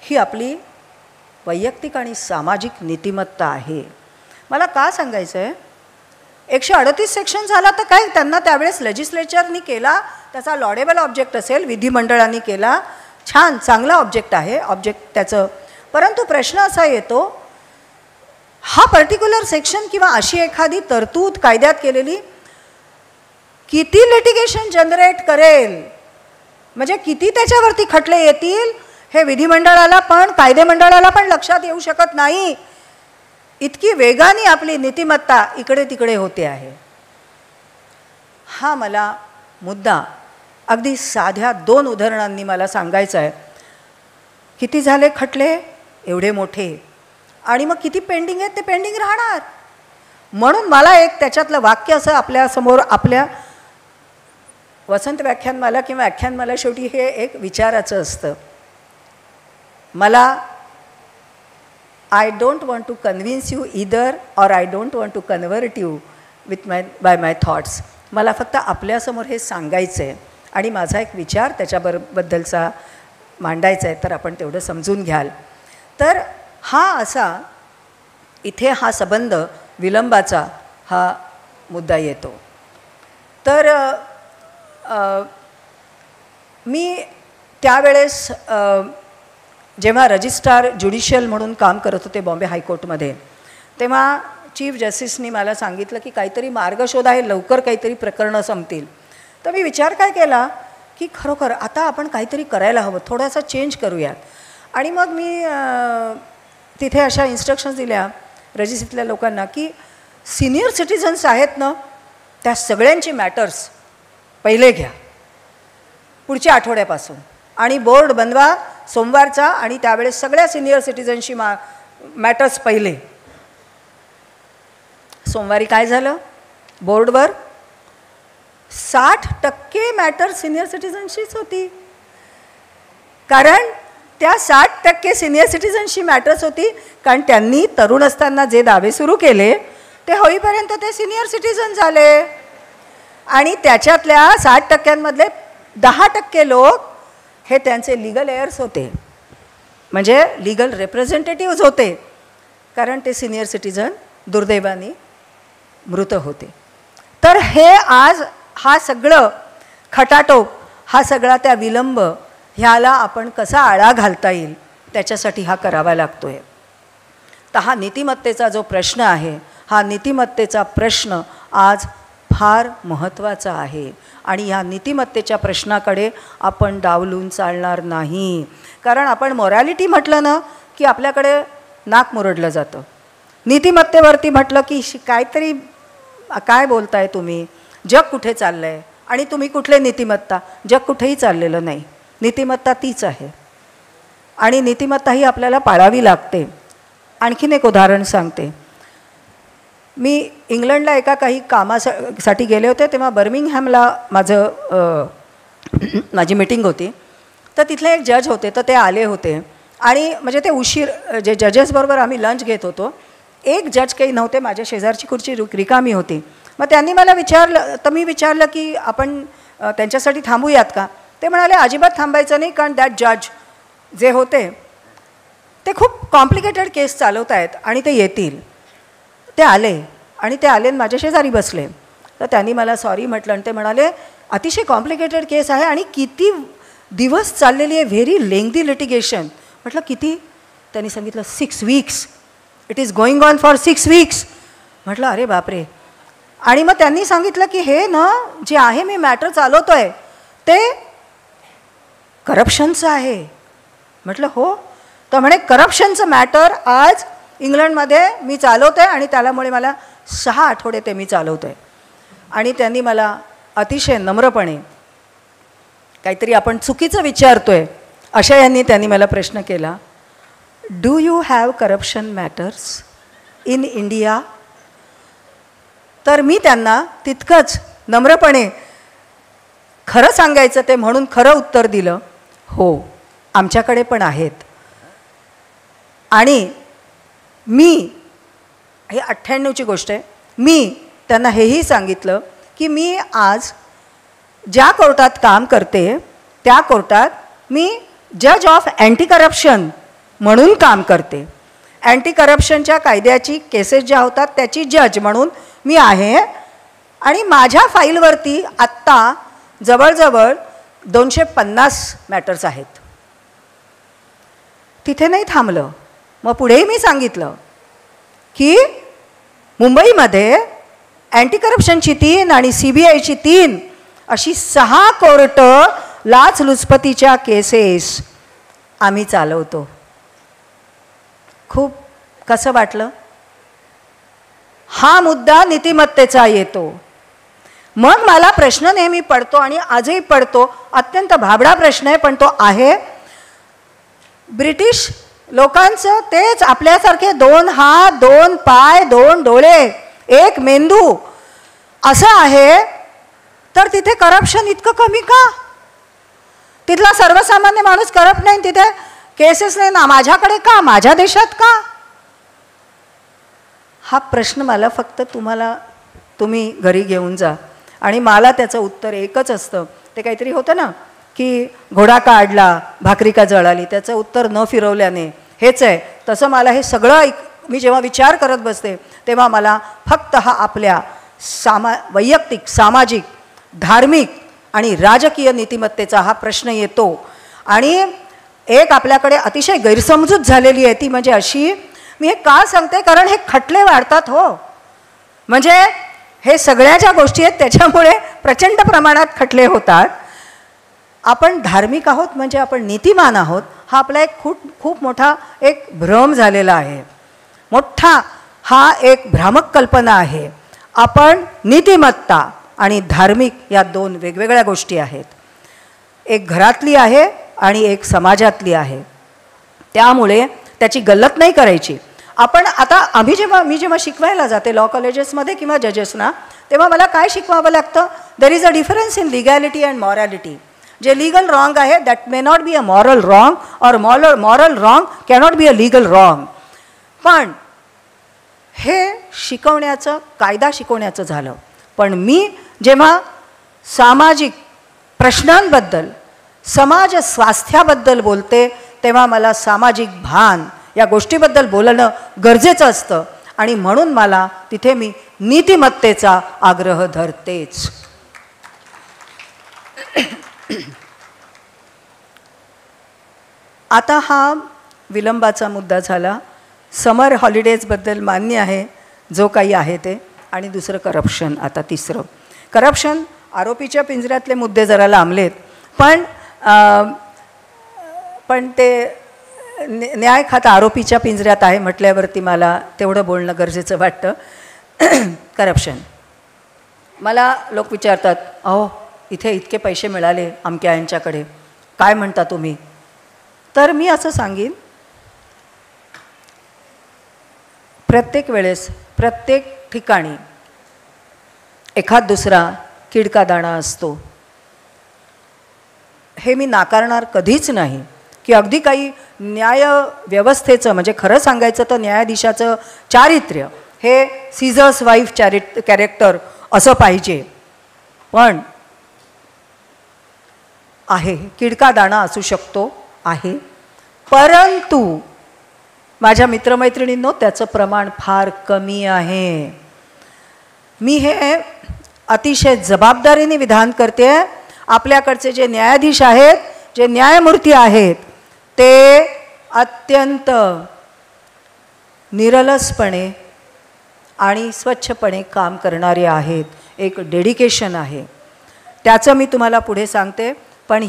ही आपली वैयक्तिक आणि सामाजिक नीतिमत्ता आहे. मला का सांगायचं आहे, 138 सेक्शन झाला तर काय, त्यांना त्यावेळेस लेजिस्लेचरनी केला, त्याचा लॉडेबल ऑब्जेक्ट असेल, विधिमंडळाने केला, छान चांगला ऑब्जेक्ट आहे ऑब्जेक्ट त्याचं. परंतु प्रश्न असा येतो, हा पर्टिक्युलर सेक्शन किंवा अशी एखादी तरतूद कायद्यात केलेली किती लिटिगेशन जनरेट करेल, म्हणजे किती त्याच्यावरती खटले येतील हे विधिमंडळाला पण कायदेमंडळाला पण लक्षात येऊ शकत नाही. इतकी वेगाने आपली नीतिमत्ता इकडे तिकडे होते आहे. हा मला मुद्दा अगदी साध्या 2 उदाहरणांनी मला सांगायचा आहे. किती झाले खटले एवढे मोठे, आणि मग किती पेंडिंग आहेत ते पेंडिंग राहणार. म्हणून मला एक त्याच्यातलं वाक्य असं आपल्यासमोर, आपल्या वसंत व्याख्यानमाला किंवा व्याख्यानमाला शेवटी हे एक विचाराचं असतं. मला I don't want to convince you either or I don't want to convert you by my thoughts. मला फक्त आपल्यासमोर हे सांगायचं आहे आणि माझा एक विचार त्याच्याबद्दलचा मांडायचा आहे, तर आपण तेवढं समजून घ्याल. तर हा असा इथे हा संबंध विलंबाचा हा मुद्दा येतो. तर मी त्यावेळेस जेव्हा रजिस्ट्रार ज्युडिशियल म्हणून काम करत होते बॉम्बे हायकोर्टमध्ये, तेव्हा चीफ जस्टिसनी मला सांगितलं की काहीतरी मार्ग शोधा, हे लवकर काहीतरी प्रकरणं संपतील. तर मी विचार काय केला की खरोखर आता आपण काहीतरी करायला हवं, थोडासा चेंज करूयात. आणि मग मी तिथे अशा इन्स्ट्रक्शन्स दिल्या रजिस्ट्रीतल्या लोकांना की सिनियर सिटिझन्स आहेत ना, त्या सगळ्यांची मॅटर्स पहिले घ्या पुढच्या आठवड्यापासून, आणि बोर्ड बनवा सोमवारचा, आणि त्यावेळेस सगळ्या सिनियर सिटिझन्सची मॅटर्स पहिले. सोमवारी काय झालं, बोर्डवर 60% मॅटर सिनियर सिटिझन्सचीच होती. कारण त्या 60% सिनियर सिटिझन्सची मॅटर्स होती कारण त्यांनी तरुण असताना जे दावे सुरू केले ते होईपर्यंत ते सिनियर सिटिझन झाले, आणि त्याच्यातल्या 60%मधले 10% लोक हे त्यांचे लीगल एअर्स होते, म्हणजे लीगल रिप्रेझेंटेटिव्हज होते, कारण ते सिनियर सिटिझन दुर्दैवाने मृत होते. तर हे आज हा सगळं खटाटोप, हा सगळा त्या विलंब, ह्याला आपण कसा आळा घालता येईल त्याच्यासाठी हा करावा लागतो आहे. तर हा नीतिमत्तेचा जो प्रश्न आहे, हा नीतिमत्तेचा प्रश्न आज फार महत्त्वाचा आहे, आणि ह्या नीतिमत्तेच्या प्रश्नाकडे आपण डावलून चालणार नाही. कारण आपण मॉरॅलिटी म्हटलं ना की आपल्याकडे नाक मुरडलं जातं, नीतिमत्तेवरती म्हटलं की काहीतरी काय बोलताय तुम्ही, जग कुठे चाललं आहे, आणि तुम्ही कुठले नीतिमत्ता, जग कुठेही चाललेलं नाही, नीतिमत्ता तीच आहे, आणि नीतिमत्ता ही आपल्याला पाळावी लागते. आणखीन एक उदाहरण सांगते. मी इंग्लंडला एका काही कामासाठी गेले होते, तेव्हा बर्मिंगहॅमला माझी मीटिंग होती. तर तिथले एक जज होते, तर ते आले होते, आणि म्हणजे ते उशीर, जे जजेसबरोबर आम्ही लंच घेत होतो, एक जज काही नव्हते, माझ्या शेजारची खुर्ची रिकामी होती. मग त्यांनी मला विचारलं, तर मी विचारलं की आपण त्यांच्यासाठी थांबूयात का. ते म्हणाले अजिबात थांबायचं नाही, कारण दॅट जज जे होते ते खूप कॉम्प्लिकेटेड केस चालवत आहेत आणि ते येतील. ते आले आणि ते आले माझ्या शेजारी बसले. तर त्यांनी मला सॉरी म्हटलं, आणि ते म्हणाले अतिशय कॉम्प्लिकेटेड केस आहे आणि किती दिवस चाललेली आहे, व्हेरी लेंथी लिटिगेशन. म्हटलं किती. त्यांनी सांगितलं 6 weeks. It is going on for 6 weeks. म्हटलं अरे बापरे. आणि मग त्यांनी सांगितलं की हे ना जे आहे मी मॅटर चालवतोय ते करप्शनचं आहे. म्हटलं हो. तर म्हणे करप्शनचं मॅटर आज इंग्लंडमध्ये मी चालवतोय आणि त्यामुळे मला 6 आठवडे ते मी चालवतोय. आणि त्यांनी मला अतिशय नम्रपणे काहीतरी आपण चुकीचं विचारतोय अशा त्यांनी मला प्रश्न केला, do you have corruption matters in India? तर मी त्यांना तितकंच नम्रपणे खरं सांगायचं ते म्हणून खरं उत्तर दिलं, हो आमच्याकडे पण आहेत. आणि मी हे 98ची गोष्ट आहे. मी त्यांना हेही सांगितलं की मी आज ज्या कोर्टात काम करते त्या कोर्टात मी जज ऑफ अँटी करप्शन म्हणून काम करते. अँटी करप्शनच्या कायद्याची केसेस ज्या होतात त्याची जज म्हणून मी आहे. आणि माझ्या फाईलवरती आत्ता जवळजवळ 250 मॅटर्स आहेत. तिथे नाही थांबलं. मग पुढेही मी सांगितलं की मुंबईमध्ये अँटी करप्शनची 3 आणि CBIची 3 अशी 6 कोर्ट लाचलुचपतीच्या केसेस आम्ही चालवतो. खूप कसं वाटलं? हा मुद्दा नीतिमत्तेचा येतो. मग मला प्रश्न नेहमी पडतो आणि आजही पडतो, अत्यंत भाबडा प्रश्न आहे पण तो आहे. ब्रिटिश लोकांचं तेच आपल्यासारखे 2 हात 2 पाय 2 डोळे 1 मेंदू असं आहे, तर तिथे करप्शन इतकं कमी का? तिथला सर्वसामान्य माणूस करप्ट नाही, तिथे केसेस नाही ना. माझ्याकडे का? माझ्या देशात का? हा प्रश्न मला फक्त तुम्ही घरी घेऊन जा. आणि मला त्याचं उत्तर एकच असतं. ते काहीतरी होतं ना की घोडा का अडला भाकरी का जळाली, त्याचं उत्तर न फिरवल्याने हेच आहे. तसं मला हे सगळं मी जेव्हा विचार करत बसते तेव्हा मला फक्त हा आपल्या वैयक्तिक सामाजिक धार्मिक आणि राजकीय नीतिमत्तेचा हा प्रश्न येतो. आणि एक आपल्याकडे अतिशय गैरसमजूत झालेली आहे ती म्हणजे अशी, मी हे का सांगते कारण हे खटले वाढतात हो. म्हणजे हे सगळ्या ज्या गोष्टी आहेत त्याच्यामुळे प्रचंड प्रमाणात खटले होतात. आपण धार्मिक आहोत म्हणजे आपण नीतिमान आहोत हा आपला एक खूप मोठा एक भ्रम झालेला आहे. मोठा हा एक भ्रामक कल्पना आहे. आपण नीतिमत्ता आणि धार्मिक या 2 वेगवेगळ्या गोष्टी आहेत. एक घरातली आहे आणि एक समाजातली आहे. त्यामुळे त्याची गल्लत नाही करायची. आपण आता मी जेव्हा शिकवायला जाते लॉ कॉलेजेसमध्ये किंवा जजेसना, तेव्हा मला काय शिकवावं लागतं? There is a difference in legality and morality. जे लीगल रॉंग आहे that may not be a moral wrong or moral wrong cannot be a legal wrong. पण हे शिकवण्याचं कायदा शिकवण्याचं झालं. पण मी जेव्हा सामाजिक प्रश्नांबद्दल समाज स्वास्थ्याबद्दल बोलते तेव्हा मला सामाजिक भान या गोष्टीबद्दल बोलणं गरजेचं असतं. आणि म्हणून मला तिथे मी नीतिमत्तेचा आग्रह धरतेच. आता हा विलंबाचा मुद्दा झाला. समर हॉलिडेजबद्दल मान्य आहे जो काही आहे ते. आणि दुसरं करप्शन. आता तिसरं करप्शन. आरोपीच्या पिंजऱ्यातले मुद्दे जरा लांबलेत पण ते न्याय खातं आरोपीच्या पिंजऱ्यात आहे म्हटल्यावरती मला तेवढं बोलणं गरजेचं वाटतं. करप्शन. मला लोक विचारतात, अहो इथे इतके पैसे मिळाले अमक्या यांच्याकडे, काय म्हणता तुम्ही? तर मी असं सांगीन, प्रत्येक वेळेस प्रत्येक ठिकाणी एखाद दुसरा किडका दाणा असतो. हे मी नाकारणार कधीच नाही की अगदी काही न्याय व्यवस्थेचं म्हणजे खरं सांगायचं तर न्यायाधीशाचं चारित्र्य हे सीझर्स वाईफ कॅरेक्टर असं पाहिजे. पण आहे किडका दाणा असू शकतो आहे. परंतु माझ्या मित्रमैत्रिणींनो त्याचं प्रमाण फार कमी आहे. मी हे अतिशय जबाबदारीने विधान करते. आपल्याकडचे जे न्यायाधीश आहेत, जे न्यायमूर्ती आहेत, ते अत्यंत निरलसपणे आणि स्वच्छपणे काम करणारे आहेत. एक डेडिकेशन आहे, त्याचं मी तुम्हाला पुढे सांगते. पण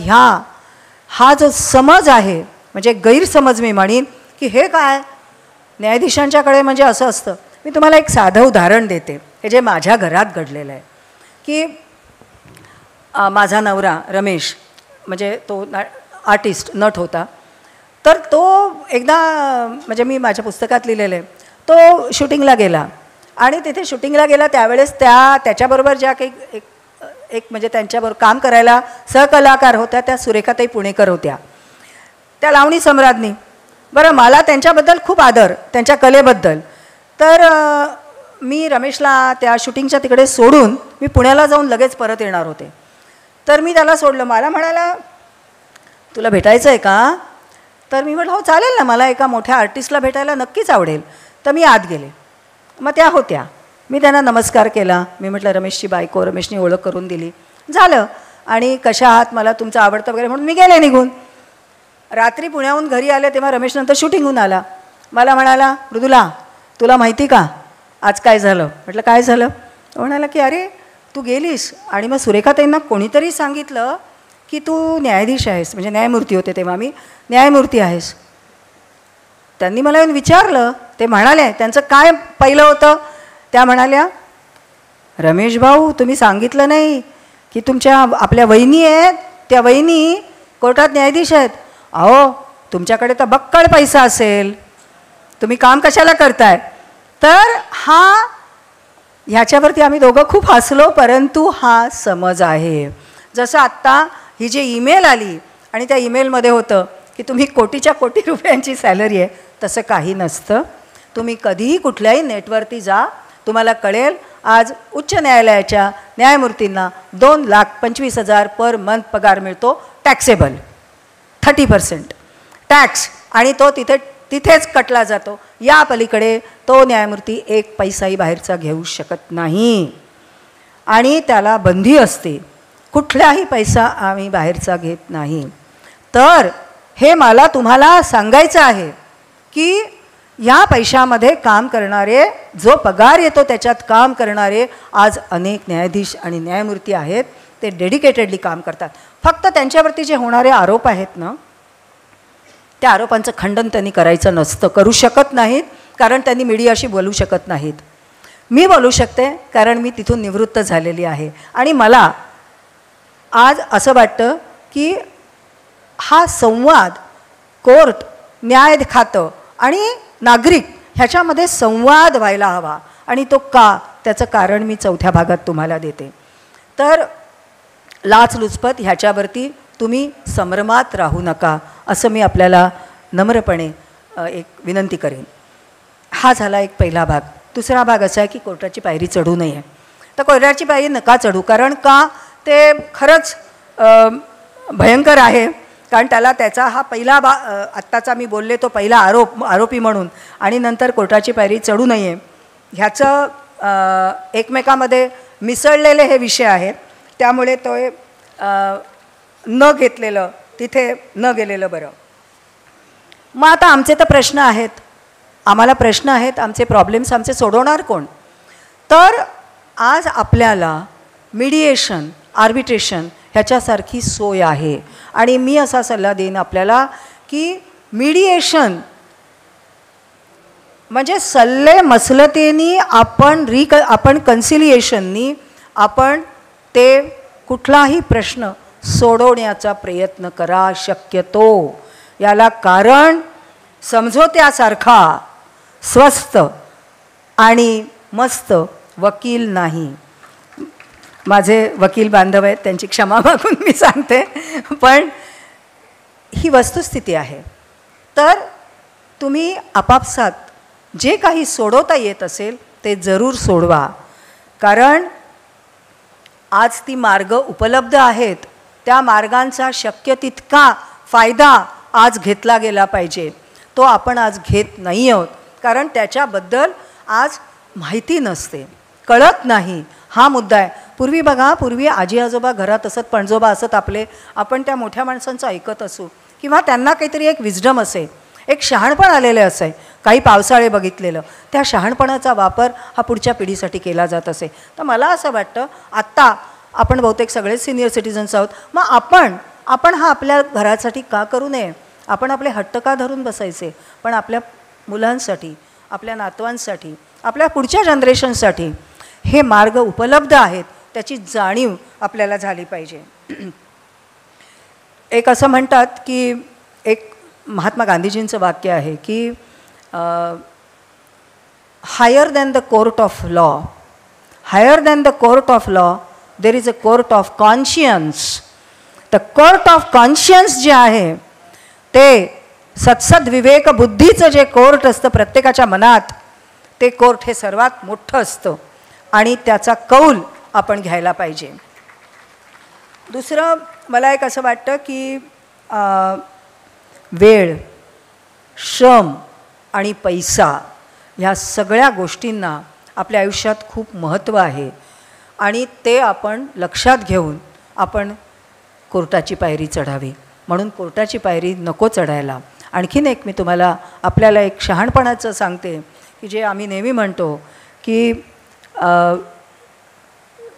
हा जो समज आहे, म्हणजे गैरसमज मी म्हणीन की हे काय न्यायाधीशांच्याकडे म्हणजे असं असतं. मी तुम्हाला एक साधं उदाहरण देते, हे जे माझ्या घरात घडलेलं आहे. की माझा नवरा रमेश, म्हणजे तो आर्टिस्ट नट होता. तर तो एकदा, म्हणजे मी माझ्या पुस्तकात लिहिलेलं आहे, तो शूटिंगला गेला आणि तिथे शूटिंगला गेला त्यावेळेस त्याच्याबरोबर ज्या काही एक म्हणजे त्यांच्याबरोबर काम करायला सहकलाकार होत्या त्या सुरेखाताई पुणेकर होत्या, त्या लावणी सम्राज्ञी. बरं, मला त्यांच्याबद्दल खूप आदर, त्यांच्या कलेबद्दल. तर मी रमेशला त्या शूटिंगच्या तिकडे सोडून मी पुण्याला जाऊन लगेच परत येणार होते. तर मी त्याला सोडलं. मला म्हणाला, तुला भेटायचं आहे का? तर मी म्हटलं हो चालेल ना, मला एका मोठ्या आर्टिस्टला भेटायला नक्कीच आवडेल. तर मी आत गेले. मग त्या होत्या. मी त्यांना नमस्कार केला. मी म्हटलं रमेशची बायको, रमेशनी ओळख करून दिली, झालं. आणि कशा आहात, मला तुमचं आवडतं वगैरे म्हणून मी गेले निघून. रात्री पुण्याहून घरी आले तेव्हा रमेश नंतर शूटिंगहून आला. मला म्हणाला, मृदुला तुला माहिती का आज काय झालं? म्हटलं काय झालं? तो म्हणाला की अरे तू गेलीस आणि मग सुरेखाताईंना कोणीतरी सांगितलं की तू न्यायाधीश आहेस, म्हणजे न्यायमूर्ती होते तेव्हा मी, न्यायमूर्ती आहेस. त्यांनी मला येऊन विचारलं. ते म्हणाले, त्यांचं काय पहिलं होतं? त्या म्हणाल्या, रमेश भाऊ तुम्ही सांगितलं नाही की आपल्या वहिनी आहेत, त्या वहिनी कोर्टात न्यायाधीश आहेत. अहो तुमच्याकडे तर बक्कळ पैसा असेल, तुम्ही काम कशाला करताय? तर ह्याच्यावरती आम्ही दोघं खूप हसलो. परंतु हा समज आहे. जसं आत्ता ही जी ईमेल आली आणि त्या ईमेलमध्ये होतं की तुम्ही कोटीच्या कोटी रुपयांची सॅलरी आहे, तसं काही नसतं. तुम्ही कधीही कुठल्याही नेटवरती जा, तुम्हाला कळेल. आज उच्च न्यायालयाच्या न्यायमूर्तींना 2,25,000 पर मंथ पगार मिळतो, टॅक्सेबल 30% टॅक्स, आणि तो तिथेच कटला जातो. या पलीकडे तो न्यायमूर्ती एक पैसाही बाहेरचा घेऊ शकत नाही आणि त्याला बंदी असते. कुठलाही पैसा आम्ही बाहेरचा घेत नाही. तर हे मला तुम्हाला सांगायचं आहे की या पैशामध्ये काम करणारे, जो पगार येतो त्याच्यात काम करणारे आज अनेक न्यायाधीश आणि न्यायमूर्ती आहेत. ते डेडिकेटेडली काम करतात. फक्त त्यांच्यावरती जे होणारे आरोप आहेत ना, त्या आरोपांचं खंडन त्यांनी करायचं नसतं, करू शकत नाहीत, कारण त्यांनी मीडियाशी बोलू शकत नाहीत. मी बोलू शकते कारण मी तिथून निवृत्त झालेली आहे. आणि मला आज असं वाटतं की हा संवाद कोर्ट, न्याय खातं आणि नागरिक ह्याच्यामध्ये संवाद व्हायला हवा. आणि तो का, त्याचं कारण मी चौथ्या भागात तुम्हाला देते. तर लाचलुचपत ह्याच्यावरती तुम्ही संभ्रमात राहू नका, असं मी आपल्याला नम्रपणे एक विनंती करेन. हा झाला एक पहिला भाग. दुसरा भाग असा आहे की कोर्टाची पायरी चढू नये. तर कोर्टाची पायरी नका चढू, कारण का ते खरंच भयंकर आहे. कारण त्याचा हा पहिला आत्ताचा मी बोलले तो पहिला आरोपी म्हणून, आणि नंतर कोर्टाची पायरी चढू नये ह्याचं एकमेकामध्ये मिसळलेले हे विषय आहेत. त्यामुळे तो न घेतलेलं, तिथे न गेलेलं बरं. मग आता आमचे तर प्रश्न आहेत, आम्हाला प्रश्न आहेत, आमचे प्रॉब्लेम्स आमचे सोडवणार कोण? तर आज आपल्याला मीडिएशन, आर्बिट्रेशन ह्याच्यासारखी सोय आहे. आणि मी असा सल्ला देईन आपल्याला की मीडिएशन म्हणजे सल्ले मसलतेनी आपण कन्सिलिएशननी आपण ते कुठलाही प्रश्न सोडवण्याचा प्रयत्न करा शक्यतो. याला कारण समझोत्यासारखा स्वस्त आणि मस्त वकील नाही. माझे वकील बांधव आहेत, त्यांची क्षमा मागून मी सांगते, पण ही वस्तुस्थिती आहे. तर तुम्ही आपापसात जे काही सोडवता येत असेल ते जरूर सोडवा, कारण आज ती मार्ग उपलब्ध आहेत. त्या मार्गांचा शक्य तितका फायदा आज घेतला गेला पाहिजे. तो आपण आज घेत नाही आहोत, कारण त्याच्याबद्दल आज माहिती नसते, कळत नाही. हा मुद्दा आहे. पूर्वी बघा, पूर्वी आजी आजोबा घरात असत, पणजोबा असत आपले, आपण त्या मोठ्या माणसांचं ऐकत असू किंवा त्यांना काहीतरी एक विजडम असे, एक शहाणपण आलेलं असे, काही पावसाळे बघितलेलं, त्या शहाणपणाचा वापर हा पुढच्या पिढीसाठी केला जात असे. तर मला असं वाटतं आत्ता आपण बहुतेक सगळेच सिनियर सिटिझन्स आहोत, मग आपण हा आपल्या घरासाठी का करू नये? आपण आपले हट्ट का धरून बसायचे? पण आपल्या मुलांसाठी, आपल्या नातवांसाठी, आपल्या पुढच्या जनरेशनसाठी हे मार्ग उपलब्ध आहेत, त्याची जाणीव आपल्याला झाली पाहिजे. एक असं म्हणतात की एक महात्मा गांधीजींचं वाक्य आहे की higher than the court of law, higher than the court of law there is a court of conscience. The court of conscience जे आहे ते सत्सद विवेक बुद्धीचं जे कोर्ट असतं प्रत्येकाच्या मनात, ते कोर्ट हे सर्वात मोठं असतं आणि त्याचा कौल आपण घ्यायला पाहिजे. दुसरं मला एक असं वाटतं की वेळ, श्रम आणि पैसा ह्या सगळ्या गोष्टींना आपल्या आयुष्यात खूप महत्त्व आहे आणि ते आपण लक्षात घेऊन आपण कोर्टाची पायरी चढावी. म्हणून कोर्टाची पायरी नको चढायला. आणखीन एक मी तुम्हाला आपल्याला एक शहाणपणाचं सांगते की जे आम्ही नेहमी म्हणतो की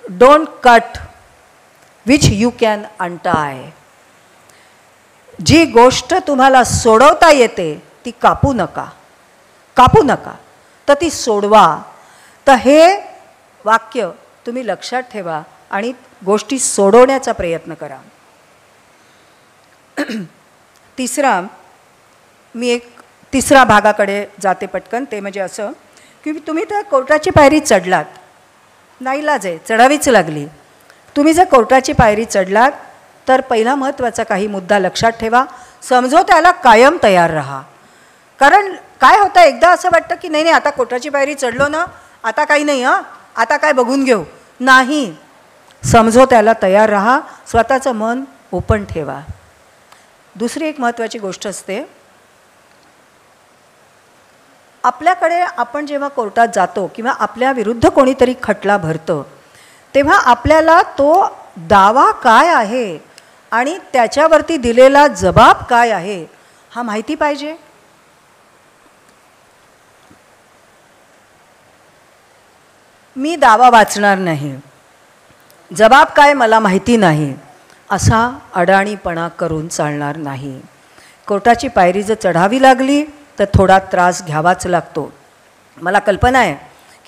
don't cut which you can untie. जी गोष्ट तुम्हाला सोडवता येते ती कापू नका, कापू नका, तर ती सोडवा. तर हे वाक्य तुम्ही लक्षात ठेवा आणि गोष्टी सोडवण्याचा प्रयत्न करा. मी तिसरा भागाकडे जाते पटकन. ते म्हणजे असं की तुम्ही त्या कोर्टाची पायरी चढलात, नाईलाज आहे, चढावीच लागली. तुम्ही जर कोर्टाची पायरी चढलात तर पहिला महत्त्वाचा काही मुद्दा लक्षात ठेवा, समजो त्याला कायम तयार राहा. कारण काय होतं, एकदा असं वाटतं की नाही आता कोर्टाची पायरी चढलो ना, आता काही नाही, आता काय बघून घेऊ. नाही, समजो त्याला तयार राहा, स्वतःचं मन ओपन ठेवा. दुसरी एक महत्त्वाची गोष्ट असते, आपल्याकडे आपण जेव्हा कोर्टात जातो किंवा आपल्या विरुद्ध कोणीतरी खटला भरतं तेव्हा आपल्याला तो दावा काय आहे आणि त्याच्यावरती दिलेला जबाब काय आहे हा माहिती पाहिजे. मी दावा वाचणार नाही, जबाब काय मला माहिती नाही, असा अडाणीपणा करून चालणार नाही. कोर्टाची पायरी जर चढावी लागली तर थोडा त्रास घ्यावाच लागतो. मला कल्पना आहे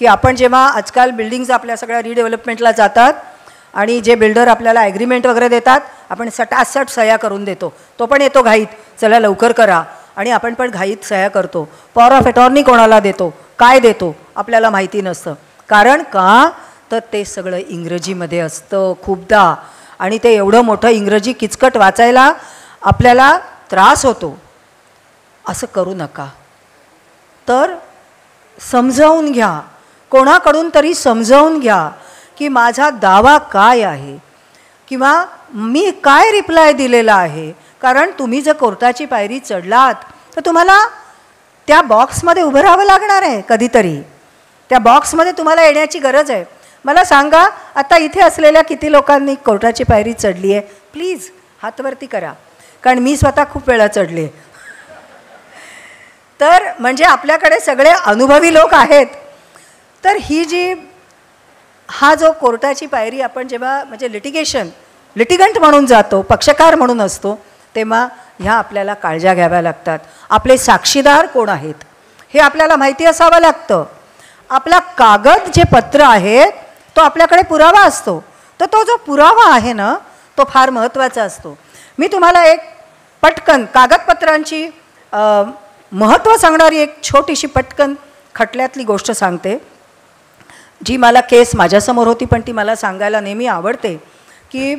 की आपण जेव्हा आजकाल बिल्डिंग्स आपल्या सगळ्या रिडेव्हलपमेंटला जातात आणि जे बिल्डर आपल्याला ॲग्रीमेंट वगैरे देतात, आपण सटासट सह्या करून देतो. तो पण येतो घाईत, चला लवकर करा, आणि आपण पण घाईत सह्या करतो. पॉवर ऑफ अटॉर्नी कोणाला देतो, काय देतो आपल्याला माहिती नसतं. कारण का तर ते सगळं इंग्रजीमध्ये असतं खूपदा, आणि ते एवढं मोठं इंग्रजी किचकट वाचायला आपल्याला त्रास होतो. असं करू नका. तर समजावून घ्या, कोणाकडून तरी समजावून घ्या की माझा दावा काय आहे किंवा मी काय रिप्लाय दिलेला आहे. कारण तुम्ही जर कोर्टाची पायरी चढलात तर तुम्हाला त्या बॉक्समध्ये उभं राहावं लागणार आहे. कधीतरी त्या बॉक्समध्ये तुम्हाला येण्याची गरज आहे. मला सांगा, आता इथे असलेल्या किती लोकांनी कोर्टाची पायरी चढली आहे? प्लीज हातवरती करा, कारण मी स्वतः खूप वेळा चढले. तर म्हणजे आपल्याकडे सगळे अनुभवी लोक आहेत. तर हा जो कोर्टाची पायरी आपण जेव्हा म्हणजे लिटिगंट म्हणून जातो, पक्षकार म्हणून असतो, तेव्हा ह्या आपल्याला काळज्या घ्याव्या लागतात. आपले साक्षीदार कोण आहेत हे आपल्याला माहिती असावं लागतं. आपला कागद जे पत्र आहे तो आपल्याकडे पुरावा असतो. तर तो जो पुरावा आहे ना, तो फार महत्त्वाचा असतो. मी तुम्हाला एक पटकन कागदपत्रांची महत्त्व सांगणारी एक छोटीशी पटकन खटल्यातली गोष्ट सांगते, जी मला केस माझ्यासमोर होती पण ती मला सांगायला नेहमी आवडते. की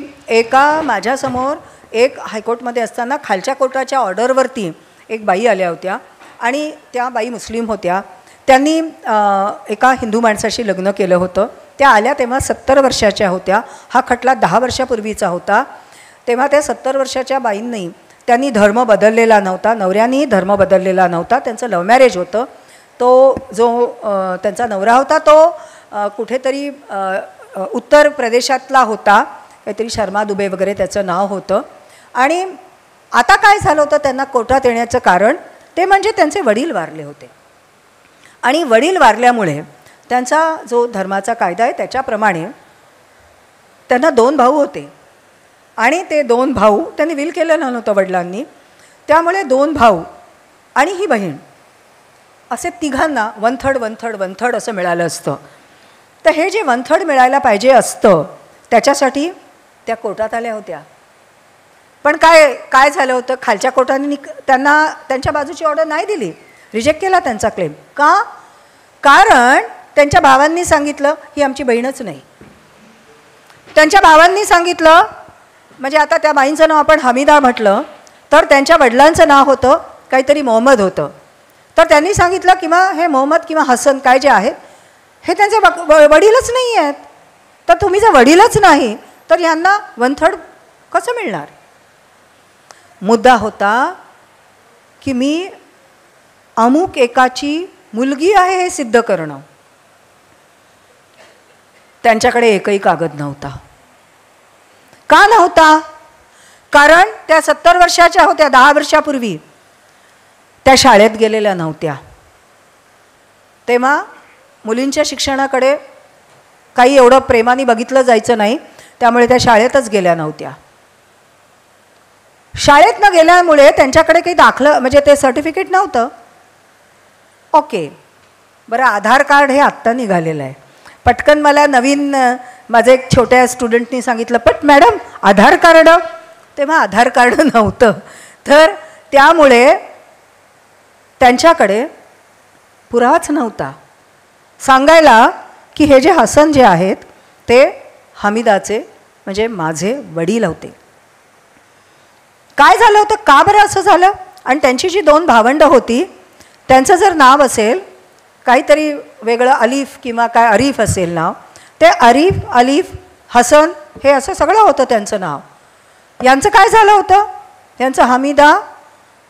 माझ्यासमोर एक हायकोर्टमध्ये असताना खालच्या कोर्टाच्या ऑर्डरवरती एक बाई आल्या होत्या आणि त्या बाई मुस्लिम होत्या. त्यांनी एका हिंदू माणसाशी लग्न केलं होतं. त्या आल्या तेव्हा 70 वर्षाच्या होत्या. हा खटला 10 वर्षापूर्वीचा होता. तेव्हा त्या 70 वर्षाच्या बाईंनी त्यांनी धर्म बदललेला नव्हता, नवऱ्यानेही धर्म बदललेला नव्हता. त्यांचं लव्ह मॅरेज होतं. तो जो त्यांचा नवरा होता तो कुठेतरी उत्तर प्रदेशातला होता, काहीतरी शर्मा दुबे वगैरे त्याचं नाव होतं. आणि आता काय झालं होतं, त्यांना कोर्टात येण्याचं कारण ते म्हणजे त्यांचे वडील वारले होते. आणि वडील वारल्यामुळे त्यांचा जो धर्माचा कायदा आहे त्याच्याप्रमाणे त्यांना 2 भाऊ होते. आणि ते 2 भाऊ त्यांनी विल केलेलं नव्हतं वडिलांनी, त्यामुळे 2 भाऊ आणि ही बहीण असे तिघांना 1/3 असं मिळालं असतं. तर हे जे 1/3 मिळायला पाहिजे असतं त्याच्यासाठी त्या कोर्टात आल्या होत्या. पण काय झालं होतं, खालच्या कोर्टाने त्यांना त्यांच्या बाजूची ऑर्डर नाही दिली, रिजेक्ट केला त्यांचा क्लेम. का? कारण त्यांच्या भावांनी सांगितलं ही आमची बहीणच नाही. त्यांच्या भावांनी सांगितलं, म्हणजे आता त्या बाईंचं नाव आपण हमीदा म्हटलं तर त्यांच्या वडिलांचं नाव होतं काहीतरी मोहम्मद होतं. तर त्यांनी सांगितलं किंवा हे मोहम्मद किंवा हसन काय जे आहेत हे त्यांचे वडीलच नाही आहेत. तर तुम्ही जर वडीलच नाही तर यांना 1/3 कसं मिळणार. मुद्दा होता की मी अमुक एकाची मुलगी आहे हे सिद्ध करणं. त्यांच्याकडे एकही कागद नव्हता. का नव्हता? कारण त्या 70 वर्षाच्या होत्या, 10 वर्षापूर्वी त्या शाळेत गेलेल्या नव्हत्या. तेव्हा मुलींच्या शिक्षणाकडे काही एवढं प्रेमाने बघितलं जायचं नाही, त्यामुळे त्या शाळेतच गेल्या नव्हत्या. शाळेत न गेल्यामुळे त्यांच्याकडे काही दाखलं म्हणजे ते सर्टिफिकेट नव्हतं. ओके, बरं, आधार कार्ड हे आत्ता निघालेलं आहे. पटकन मला नवीन माझे एक छोट्या स्टुडंटनी सांगितलं, पण मॅडम आधार कार्ड. तेव्हा आधार कार्ड नव्हतं. तर त्यामुळे त्यांच्याकडे पुरावाच नव्हता सांगायला की हे जे हसन जे आहेत ते हमीदाचे म्हणजे माझे वडील होते. काय झालं होतं, का बरं असं झालं. आणि त्यांची जी 2 भावंडं होती त्यांचं जर नाव असेल काहीतरी वेगळं, अलीफ किंवा काय अरीफ असेल नाव, ते अरीफ, अलीफ, हसन हे असं सगळं होतं त्यांचं नाव. यांचं काय झालं होतं, यांचं हमीदा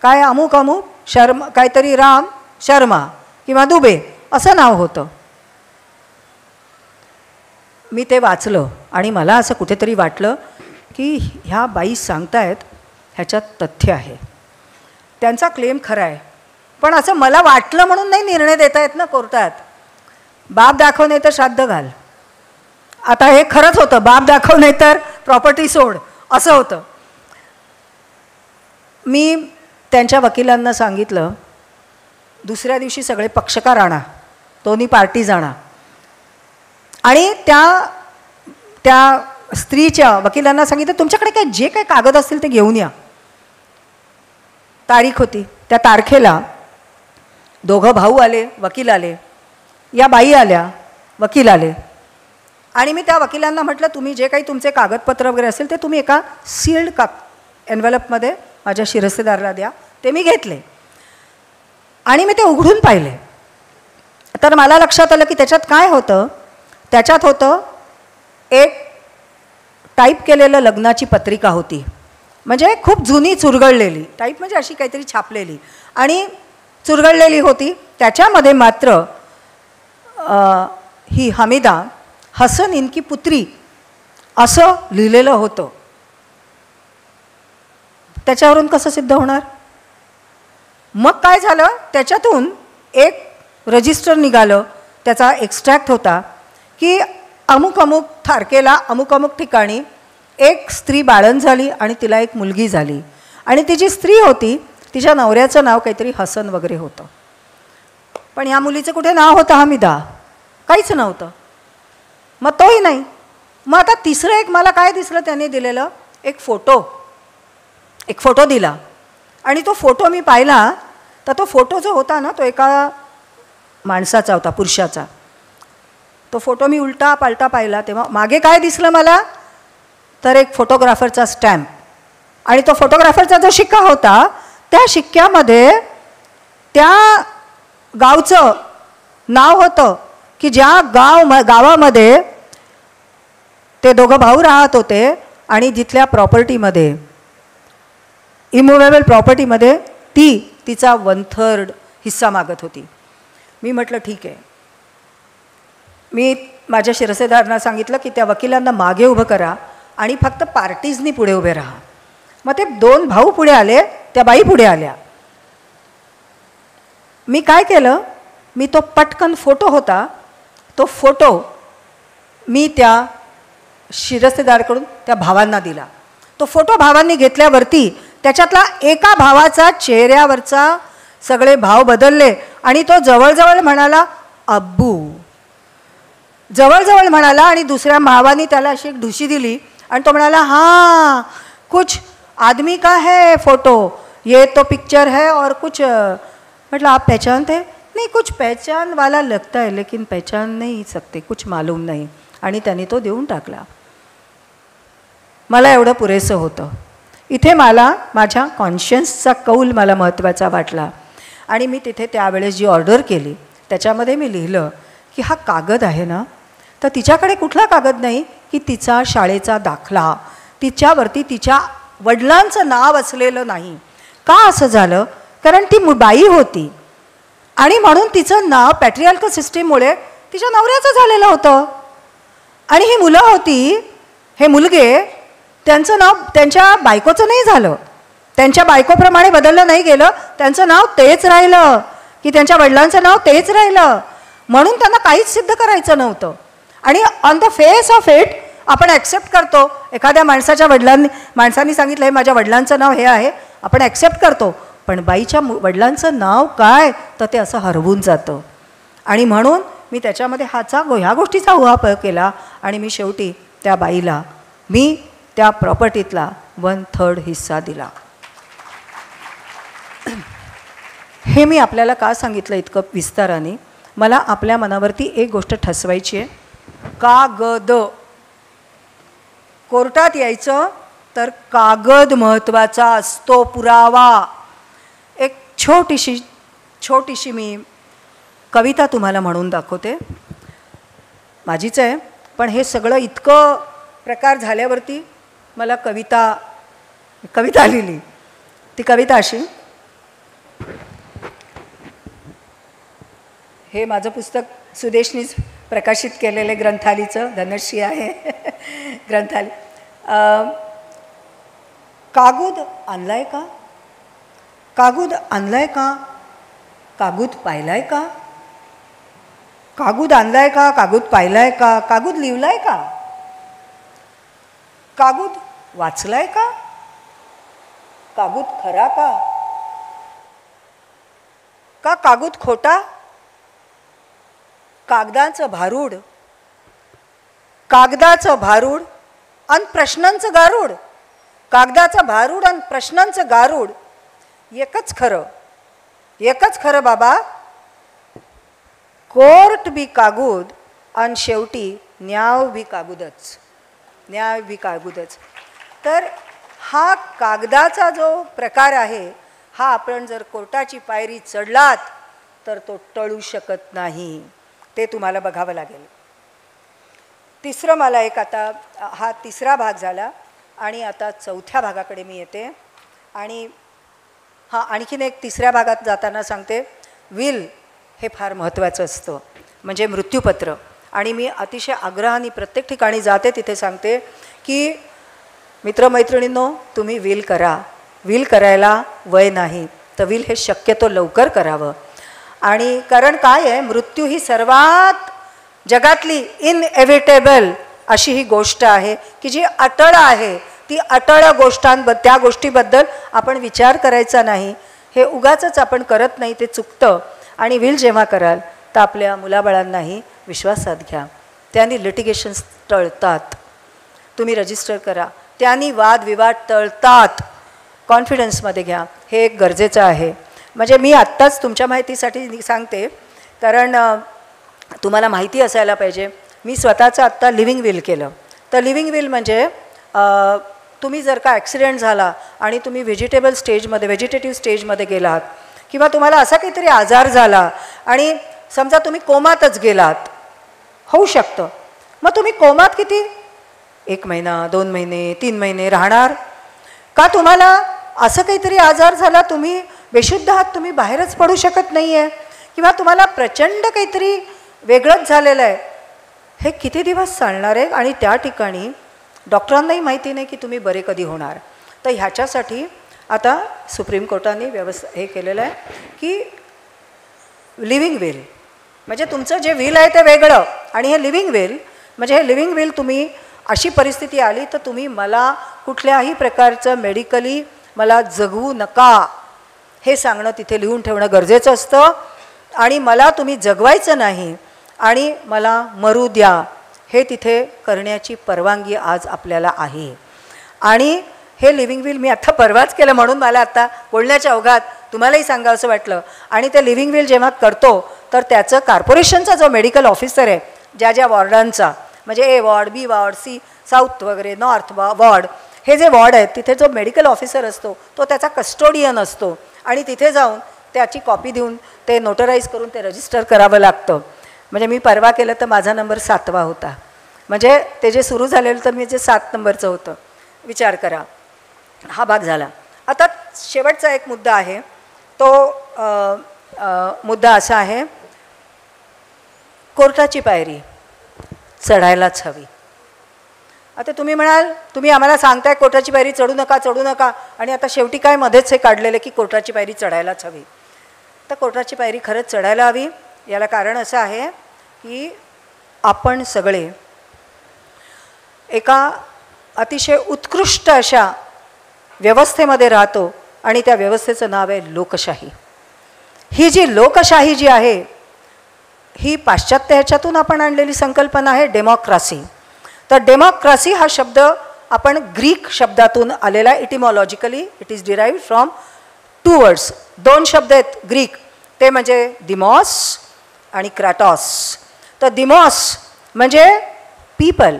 काय अमुक अमुक शर्मा काहीतरी राम शर्मा किंवा दुबे असं नाव होतं. मी ते वाचलं आणि मला असं कुठेतरी वाटलं की ह्या बाई सांगतायत ह्याच्यात तथ्य आहे, त्यांचा क्लेम खरा आहे. पण असं मला वाटलं म्हणून नाही निर्णय देता येत ना कोर्टात. बाप दाखव नाही तर श्राद्ध घाल. आता हे खरंच होतं, बाप दाखव नाही तर प्रॉपर्टी सोड असं होतं. मी त्यांच्या वकिलांना सांगितलं दुसऱ्या दिवशी सगळे पक्षकार आणा, दोन्ही पार्टीज आणा. आणि त्या स्त्रीच्या वकिलांना सांगितलं तुमच्याकडे काय जे काही कागद असतील ते घेऊन या. तारीख होती, त्या तारखेला 2 भाऊ आले, वकील आले, या बाई आल्या, वकील आले. आणि मी त्या वकिलांना म्हटलं तुम्ही जे काही तुमचे कागदपत्र वगैरे असेल ते तुम्ही एका सील्ड एन्व्हलपमध्ये माझ्या शिरस्तेदाराला द्या. ते मी घेतले आणि मी ते उघडून पाहिले. तर मला लक्षात आलं की त्याच्यात काय होतं. त्याच्यात होतं एक टाईप केलेलं लग्नाची पत्रिका होती, म्हणजे खूप जुनी चुरगळलेली, टाईप म्हणजे अशी काहीतरी छापलेली आणि चुरगळलेली होती. त्याच्यामध्ये मात्र ही हमीदा हसन इनकी पुत्री असं लिहिलेलं होतं. त्याच्यावरून कसं सिद्ध होणार. मग काय झालं, त्याच्यातून एक रजिस्टर निघालं, त्याचा एक्स्ट्रॅक्ट होता की अमुक अमुक तारखेला अमुक अमुक ठिकाणी एक स्त्री बाळंत झाली आणि तिला एक मुलगी झाली आणि ती जी स्त्री होती तिच्या नवऱ्याचं नाव काहीतरी हसन वगैरे होतं. पण ह्या मुलीचं कुठे नाव होतं हमीदा, काहीच नव्हतं. मग तोही नाही. मग आता तिसरं एक मला काय दिसलं त्याने दिलेलं, एक फोटो दिला आणि तो फोटो मी पाहिला तर तो फोटो जो होता ना तो एका माणसाचा होता, पुरुषाचा. तो फोटो मी उलटा पालटा पाहिला तेव्हा मागे काय दिसलं मला, तर एक फोटोग्राफरचा स्टॅम्प. आणि तो फोटोग्राफरचा जो शिक्का होता त्या शिक्क्यामध्ये त्या गावचं नाव होतं की ज्या गावामध्ये ते 2 भाऊ राहत होते आणि जिथल्या प्रॉपर्टीमध्ये इमूवेबल प्रॉपर्टीमध्ये तिचा 1/3 हिस्सा मागत होती. मी म्हटलं ठीक आहे. मी माझ्या शिरस्तेदारांना सांगितलं की त्या वकिलांना मागे उभं करा आणि फक्त पार्टीजनी पुढे उभे राहा. मग ते 2 भाऊ पुढे आले, त्या बाई पुढे आल्या. मी काय केलं, मी तो पटकन फोटो होता, तो फोटो मी त्या शिरस्तेदाराकडून त्या भावांना दिला. तो फोटो भावांनी घेतल्यावरती त्याच्यातला एका भावाचा चेहऱ्यावरचा सगळे भाव बदलले आणि तो जवळजवळ म्हणाला अब्बू, जवळजवळ म्हणाला. आणि दुसऱ्या भावानी त्याला अशी एक ढुशी दिली आणि तो म्हणाला हाँ कुछ आदमी का है फोटो, ये तो पिक्चर है और कुछ. मतलब आप पहचानते? नहीं, कुछ पहचान वाला लगता है लेकिन पहचान नहीं सकते, कुछ मालूम नहीं. आणि त्यांनी तो देऊन टाकला. मला एवढं पुरेसं होतं. इथे मला माझ्या कॉन्शियन्सचा कौल मला महत्त्वाचा वाटला. आणि मी तिथे त्यावेळेस जी ऑर्डर केली त्याच्यामध्ये मी लिहिलं की हा कागद आहे ना, तर तिच्याकडे कुठला कागद नाही की तिचा शाळेचा दाखला, तिच्यावरती तिच्या वडिलांचं नाव असलेलं नाही. का असं झालं? कारण ती बाई होती आणि म्हणून तिचं नाव पॅट्रियार्कल सिस्टीममुळे तिच्या नवऱ्याचं झालेलं होतं. आणि ही मुलं होती, हे मुलगे, त्यांचं नाव त्यांच्या बायकोचं नाही झालं, त्यांच्या बायकोप्रमाणे बदललं नाही गेलं, त्यांचं नाव तेच राहिलं की त्यांच्या वडिलांचं नाव तेच राहिलं. म्हणून त्यांना काहीच सिद्ध करायचं नव्हतं. आणि on the face of it आपण ॲक्सेप्ट करतो. एखाद्या माणसांनी सांगितलं हे माझ्या वडिलांचं नाव हे आहे, आपण ॲक्सेप्ट करतो. पण बाईच्या वडिलांचं नाव काय, तर ते असं हरवून जातं. आणि म्हणून मी त्याच्यामध्ये ह्या गोष्टीचा उहापोह केला. आणि मी शेवटी त्या बाईला मी त्या प्रॉपर्टीतला 1/3 हिस्सा दिला. हे मी आपल्याला का सांगितलं इतकं विस्ताराने? मला आपल्या मनावरती एक गोष्ट ठसवायची आहे. कागद, कोर्टात यायचं तर कागद महत्त्वाचा असतो, पुरावा. एक छोटीशी मी कविता तुम्हाला म्हणून दाखवते. माझीच आहे, पण हे सगळं इतकं प्रकार झाल्यावरती मला कविता लिहिली. ती कविता अशी, हे माझं पुस्तक सुदेशनीच प्रकाशित केलेले ग्रंथालीचं, धनश्री आहे ग्रंथाली. कागद आणलाय का, कागद आणलाय का, कागद पाहिलाय का, कागद आणलाय का, कागद पाहिलाय का, कागद लिवलाय का, कागद वाचलाय का, कागद खरा का कागद खोटा, कागदाचं भारूड, कागदाचं भारूड आणि प्रश्नांचं गारूड, कागदाचं भारूड आणि प्रश्नांचं गारूड, एकच खरं बाबा, कोर्ट बी कागद आणि शेवटी न्याय बी कागदच. तर हा कागदाचा जो प्रकार आहे हा आपण जर कोर्टाची पायरी चढलात तर तो टळू शकत नाही. ते तुम्हाला बघावं लागेल. तिसरं मला एक, आता हा तिसरा भाग झाला आणि आता चौथ्या भागाकडे मी येते. आणि आणखीन एक तिसऱ्या भागात जाताना सांगते, विल हे फार महत्त्वाचं असतं, म्हणजे मृत्यूपत्र. आणि मी अतिशय आग्रहाने प्रत्येक ठिकाणी जाते तिथे सांगते की मित्रमैत्रिणींनो, तुम्ही विल करा. विल करायला वय नाही, तर विल हे शक्यतो लवकर करावं. आणि कारण काय आहे, मृत्यू ही सर्वात जगातली इनएव्हिटेबल अशी ही गोष्ट आहे की जी अटळ आहे. ती अटळ त्या गोष्टीबद्दल आपण विचार करायचा नाही. हे उगाचच आपण करत नाही, ते चुकतं. आणि विल जेव्हा कराल तर आपल्या मुलाबाळांनाही विश्वासात घ्या. त्यांनी लिटिगेशन्स टळतात. तुम्ही रजिस्टर करा, त्यांनी वादविवाद टळतात. कॉन्फिडन्समध्ये घ्या, हे एक गरजेचं आहे. म्हणजे मी आत्ताच तुमच्या माहितीसाठी सांगते, कारण तुम्हाला माहिती असायला पाहिजे. मी स्वतःचं आत्ता लिव्हिंग विल केलं. तर लिव्हिंग विल म्हणजे तुम्ही जर का ॲक्सिडेंट झाला आणि तुम्ही व्हेजिटेटिव्ह स्टेजमध्ये गेलात, किंवा तुम्हाला असा काहीतरी आजार झाला आणि समजा तुम्ही कोमातच गेलात, होऊ शकतं. मग तुम्ही कोमात किती, 1 महिना, 2 महिने, 3 महिने राहणार का? तुम्हाला असं काहीतरी आजार झाला, तुम्ही बेशुद्ध आहात, तुम्ही बाहेरच पडू शकत नाही आहे, किंवा तुम्हाला प्रचंड काहीतरी वेगळंच झालेलं आहे, हे किती दिवस चालणार आहे? आणि त्या ठिकाणी डॉक्टरांनाही माहिती नाही की तुम्ही बरे कधी होणार. तर ह्याच्यासाठी आता सुप्रीम कोर्टाने हे केलेलं आहे की लिव्हिंग विल म्हणजे तुमचं जे विल आहे ते वेगळं आणि हे लिव्हिंग विल म्हणजे हे लिव्हिंग विल तुम्ही अशी परिस्थिती आली तर तुम्ही मला कुठल्याही प्रकारचं मेडिकली मला जगवू नका हे सांगणं तिथे लिहून ठेवणं गरजेचं असतं आणि मला तुम्ही जगवायचं नाही आणि मला मरू द्या हे तिथे करण्याची परवानगी आज आपल्याला आहे. आणि हे लिव्हिंग विल मी आत्ता परवाच केलं म्हणून मला आत्ता बोलण्याच्या ओघात तुम्हालाही सांगावंसं वाटलं. आणि ते लिव्हिंग विल जेव्हा करतो तर त्याचं कॉर्पोरेशनचा जो मेडिकल ऑफिसर आहे ज्या ज्या वॉर्डांचा म्हणजे ए वॉर्ड बी वॉर्ड सी साऊथ वगैरे नॉर्थ वॉर्ड हे जे वॉर्ड आहेत तिथे जो मेडिकल ऑफिसर असतो तो त्याचा कस्टोडियन असतो आणि तिथे जाऊन त्याची कॉपी देऊन ते नोटराईज करून ते रजिस्टर करावं लागतं. म्हणजे मी परवा केलं तर माझा नंबर 7वा होता म्हणजे ते जे सुरू झालेलं तर मी जे 7 नंबरचं होतं विचार करा. हा भाग झाला. आता शेवटचा एक मुद्दा आहे तो मुद्दा असा आहे कोर्टाची पायरी चढायलाच हवी. आता तुम्ही म्हणाल तुम्ही आम्हाला सांगताय कोर्टाची पायरी चढू नका आणि आता शेवटी काय मध्येच हे काढलेलं की कोर्टाची पायरी चढायलाच हवी. तर कोर्टाची पायरी खरंच चढायला हवी. याला कारण असं आहे की आपण सगळे एका अतिशय उत्कृष्ट अशा व्यवस्थेमध्ये राहतो आणि त्या व्यवस्थेचं नाव आहे लोकशाही. ही जी लोकशाही जी आहे ही पाश्चात्य ह्याच्यातून आपण आणलेली संकल्पना आहे डेमोक्रासी. तर डेमोक्रासी हा शब्द आपण ग्रीक शब्दातून आलेला etymologically it is derived from 2 words. 2 शब्द आहेत ग्रीक ते म्हणजे दिमॉस आणि क्रॅटॉस. तर दिमॉस म्हणजे पीपल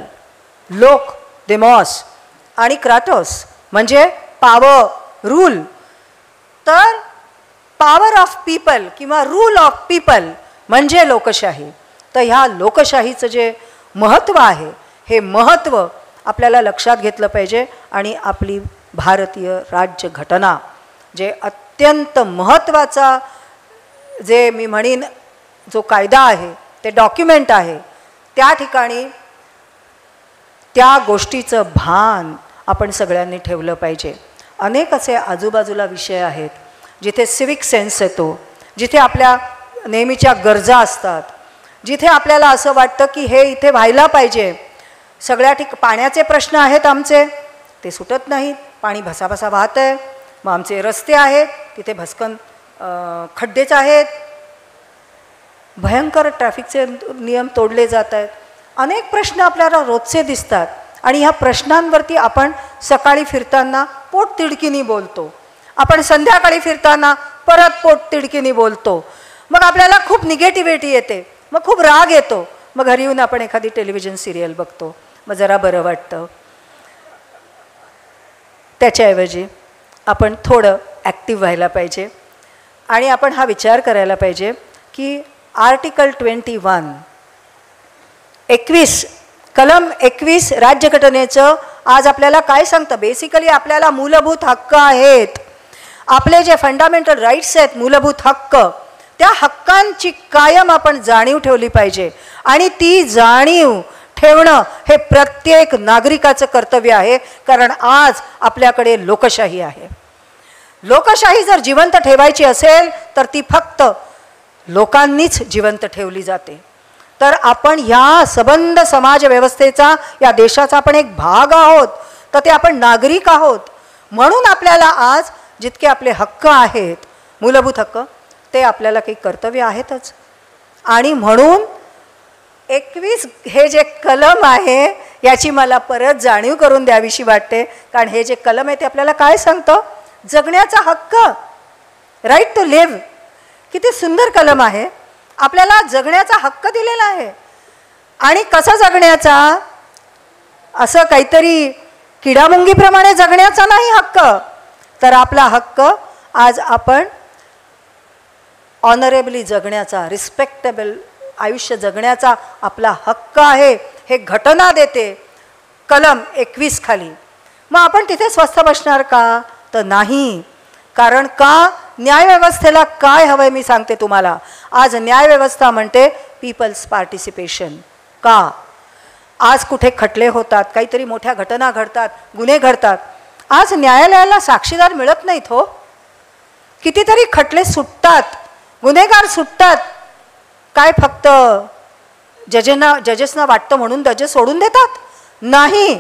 लोक दिमॉस आणि क्रॅटॉस म्हणजे पॉवर रूल. तर पॉवर ऑफ पीपल किंवा रूल ऑफ पीपल म्हणजे लोकशाही. तर ह्या लोकशाहीचं जे महत्त्व आहे हे महत्त्व आपल्याला लक्षात घेतलं पाहिजे आणि आपली भारतीय राज्यघटना जे अत्यंत महत्त्वाचा जे मी म्हणीन जो कायदा आहे ते डॉक्युमेंट आहे त्या ठिकाणी त्या गोष्टीचं भान आपण सगळ्यांनी ठेवलं पाहिजे. अनेक असे आजूबाजूला विषय आहेत जिथे सिविक सेन्स येतो जिथे आपल्या नेहमीच्या गरजा असतात जिथे आपल्याला असं वाटतं की हे इथे व्हायला पाहिजे. सगळ्या पाण्याचे प्रश्न आहेत आमचे ते सुटत नाहीत. पाणी भसाभसा वाहत आहे. मग आमचे रस्ते आहेत तिथे भस्कन खड्डेच आहेत. भयंकर ट्रॅफिकचे नियम तोडले जात आहेत. अनेक प्रश्न आपल्याला रोजचे दिसतात आणि ह्या प्रश्नांवरती आपण सकाळी फिरताना पोटतिडकीनी बोलतो. आपण संध्याकाळी फिरताना परत पोटतिडकीनी बोलतो. मग आपल्याला खूप निगेटिव्हिटी येते. मग खूप राग येतो. मग घरी येऊन आपण एखादी टेलिव्हिजन सिरियल बघतो. मग जरा बरं वाटतं. त्याच्याऐवजी आपण थोडं ॲक्टिव्ह व्हायला पाहिजे आणि आपण हा विचार करायला पाहिजे की आर्टिकल 21 कलम 21 राज्यघटनेचं आज आपल्याला काय सांगतं. बेसिकली आपल्याला मूलभूत हक्क आहेत. आपले जे फंडामेंटल राईट्स आहेत मूलभूत हक्क त्या हक्कांची कायम आपण जाणीव ठेवली पाहिजे आणि ती जाणीव ठेवणं हे प्रत्येक नागरिकाचं कर्तव्य आहे. कारण आज आपल्याकडे लोकशाही आहे. लोकशाही जर जिवंत ठेवायची असेल तर ती फक्त लोकांनीच जिवंत ठेवली जाते. तर आपण ह्या सबंध समाज व्यवस्थेचा या देशाचा आपण एक भाग आहोत. तर ते आपण नागरिक आहोत. म्हणून आपल्याला आज जितके आपले हक्क आहेत मूलभूत हक्क ते आपल्याला काही कर्तव्य आहेतच. आणि म्हणून 21 हे जे कलम आहे याची मला परत जाणीव करून द्यावीशी वाटते. कारण हे जे कलम आहे ते आपल्याला काय सांगतं. जगण्याचा हक्क राईट टू लिव्ह. किती सुंदर कलम आहे. आपल्याला जगण्याचा हक्क दिलेला आहे. आणि कसा जगण्याचा असं काहीतरी किडामुंगीप्रमाणे जगण्याचा नाही हक्क. तर आपला हक्क आज आपण ऑनरेबली जगण्याचा रिस्पेक्टेबल आयुष्य जगण्याचा आपला हक्क आहे हे घटना देते कलम 21 खाली. मग आपण तिथे स्वस्थ बसणार का तर नाही. कारण का न्यायव्यवस्थेला काय हवंय मी सांगते तुम्हाला. आज न्यायव्यवस्था म्हणते पीपल्स पार्टिसिपेशन. का आज कुठे खटले होतात काहीतरी मोठ्या घटना घडतात गुन्हे घडतात आज न्यायालयाला साक्षीदार मिळत नाहीत. हो कितीतरी खटले सुटतात गुन्हेगार सुटतात काय फक्त जजेसना वाटतं म्हणून जजेस सोडून देतात? नाही.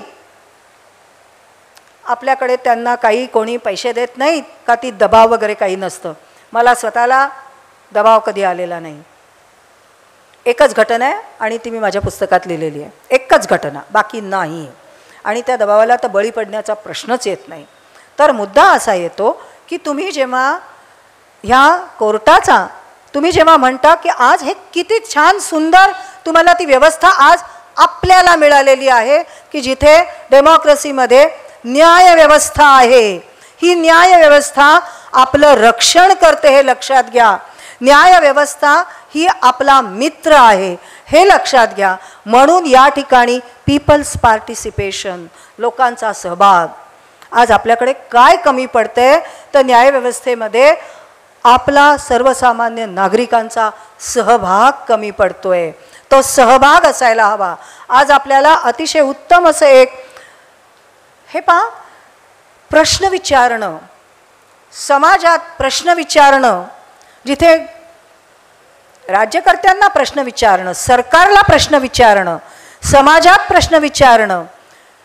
आपल्याकडे त्यांना काही कोणी पैसे देत नाहीत का ती दबाव वगैरे काही नसतं. मला स्वतःला दबाव कधी आलेला नाही. एकच घटना आहे आणि ती मी माझ्या पुस्तकात लिहिलेली आहे. एकच घटना, बाकी नाही. आणि त्या दबावाला तर बळी पडण्याचा प्रश्नच येत नाही. तर मुद्दा असा येतो की तुम्ही जेव्हा ह्या कोर्टाचा तुम्ही जेव्हा म्हणता की आज हे किती छान सुंदर तुम्हाला ती व्यवस्था आज आपल्याला मिळालेली आहे की जिथे डेमोक्रेसीमध्ये न्यायव्यवस्था आहे. ही न्यायव्यवस्था आपलं रक्षण करते हे लक्षात घ्या. न्यायव्यवस्था ही आपला मित्र आहे हे लक्षात घ्या. म्हणून या ठिकाणी पीपल्स पार्टिसिपेशन, लोकांचा सहभाग. आज आपल्याकडे काय कमी पडते तर न्यायव्यवस्थेमध्ये आपला सर्वसामान्य नागरिकांचा सहभाग कमी पडतोय. तो सहभाग असायला हवा. आज आपल्याला अतिशय उत्तम असं एक हे पहा, प्रश्न विचारणं, समाजात प्रश्न विचारणं, जिथे राज्यकर्त्यांना प्रश्न विचारणं, सरकारला प्रश्न विचारणं, समाजात प्रश्न विचारणं,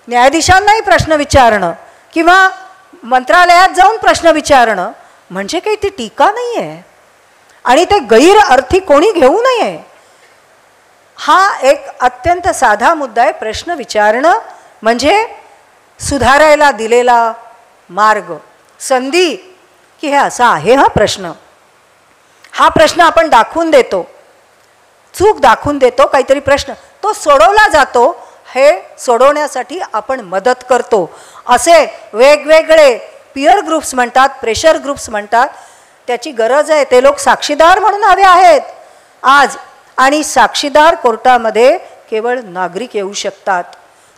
न्यायाधीशांनाही प्रश्न विचारणं किंवा मंत्रालयात जाऊन प्रश्न विचारणं म्हणजे काही ती टीका नाही आहे आणि ते गैर अर्थी कोणी घेऊ नये. हा एक अत्यंत साधा मुद्दा आहे. प्रश्न विचारणं म्हणजे सुधारायला दिलेला मार्ग, संधी की हे असा आहे. हा प्रश्न आपण दाखवून देतो, चूक दाखवून देतो, काहीतरी प्रश्न तो सोडवला जातो, हे सोडवण्यासाठी आपण मदत करतो. असे वेगवेगळे पियर ग्रुप्स म्हणतात, प्रेशर ग्रुप्स म्हणतात, त्याची गरज आहे. ते लोक साक्षीदार म्हणून हवे आहेत आज. आणि साक्षीदार कोर्टामध्ये केवळ नागरिक येऊ शकतात.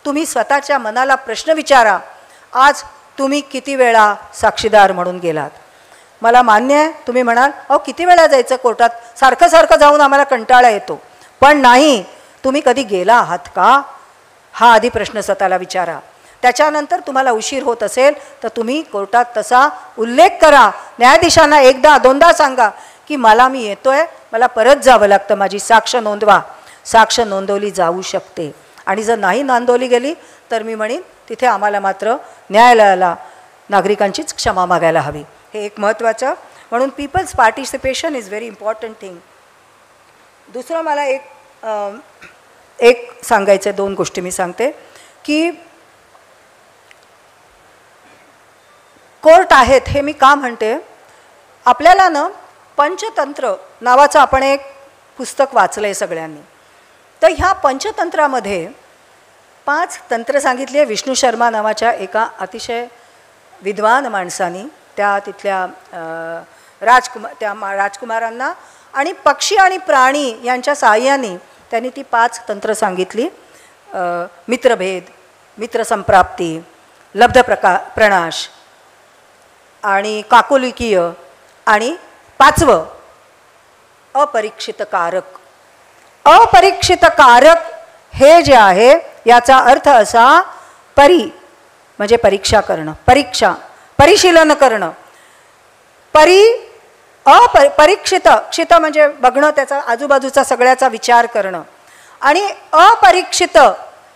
तुम्ही स्वतःच्या मनाला प्रश्न विचारा, आज तुम्ही किती वेळा साक्षीदार म्हणून गेलात? मला मान्य आहे तुम्ही म्हणाल अहो किती वेळा जायचं कोर्टात, सारखं सारखं जाऊन आम्हाला कंटाळा येतो. पण नाही, तुम्ही कधी गेला आहात का हा आधी प्रश्न स्वतःला विचारा. त्याच्यानंतर तुम्हाला उशीर होत असेल तर तुम्ही कोर्टात तसा उल्लेख करा. न्यायाधीशांना एकदा दोनदा सांगा की मी येतोय, मला परत जावं लागतं, माझी साक्ष नोंदवा. साक्ष नोंदवली जाऊ शकते. आणि जर नाही नोंदवली गेली तर मी म्हणेन तिथे आम्हाला मात्र न्यायालयाला नागरिकांचीच क्षमा मागायला हवी. हे एक महत्त्वाचं. म्हणून people's participation is very important thing. दुसरं मला एक सांगायचं आहे, दोन गोष्टी मी सांगते की कोर्ट आहेत हे मी का म्हणते. आपल्याला ना पंचतंत्र नावाचं आपण एक पुस्तक वाचलं आहे सगळ्यांनी. तर ह्या पंचतंत्रामध्ये 5 तंत्र सांगितली आहे विष्णू शर्मा नावाच्या एका अतिशय विद्वान माणसानी. त्या तिथल्या राजकुमारांना आणि पक्षी आणि प्राणी यांच्या सहाय्याने त्यांनी ती 5 तंत्र सांगितली. मित्रभेद, मित्रसंप्राप्ती, लब्ध प्रणाश आणि काकोलिकीय आणि 5वं अपरीक्षित कारक. अपरीक्षित कारक हे जे आहे याचा अर्थ असा, म्हणजे परीक्षा करणं, परिशीलन करणं. परीक्षित क्षित म्हणजे बघणं, त्याचा आजूबाजूचा सगळ्याचा विचार करणं. आणि अपरीक्षित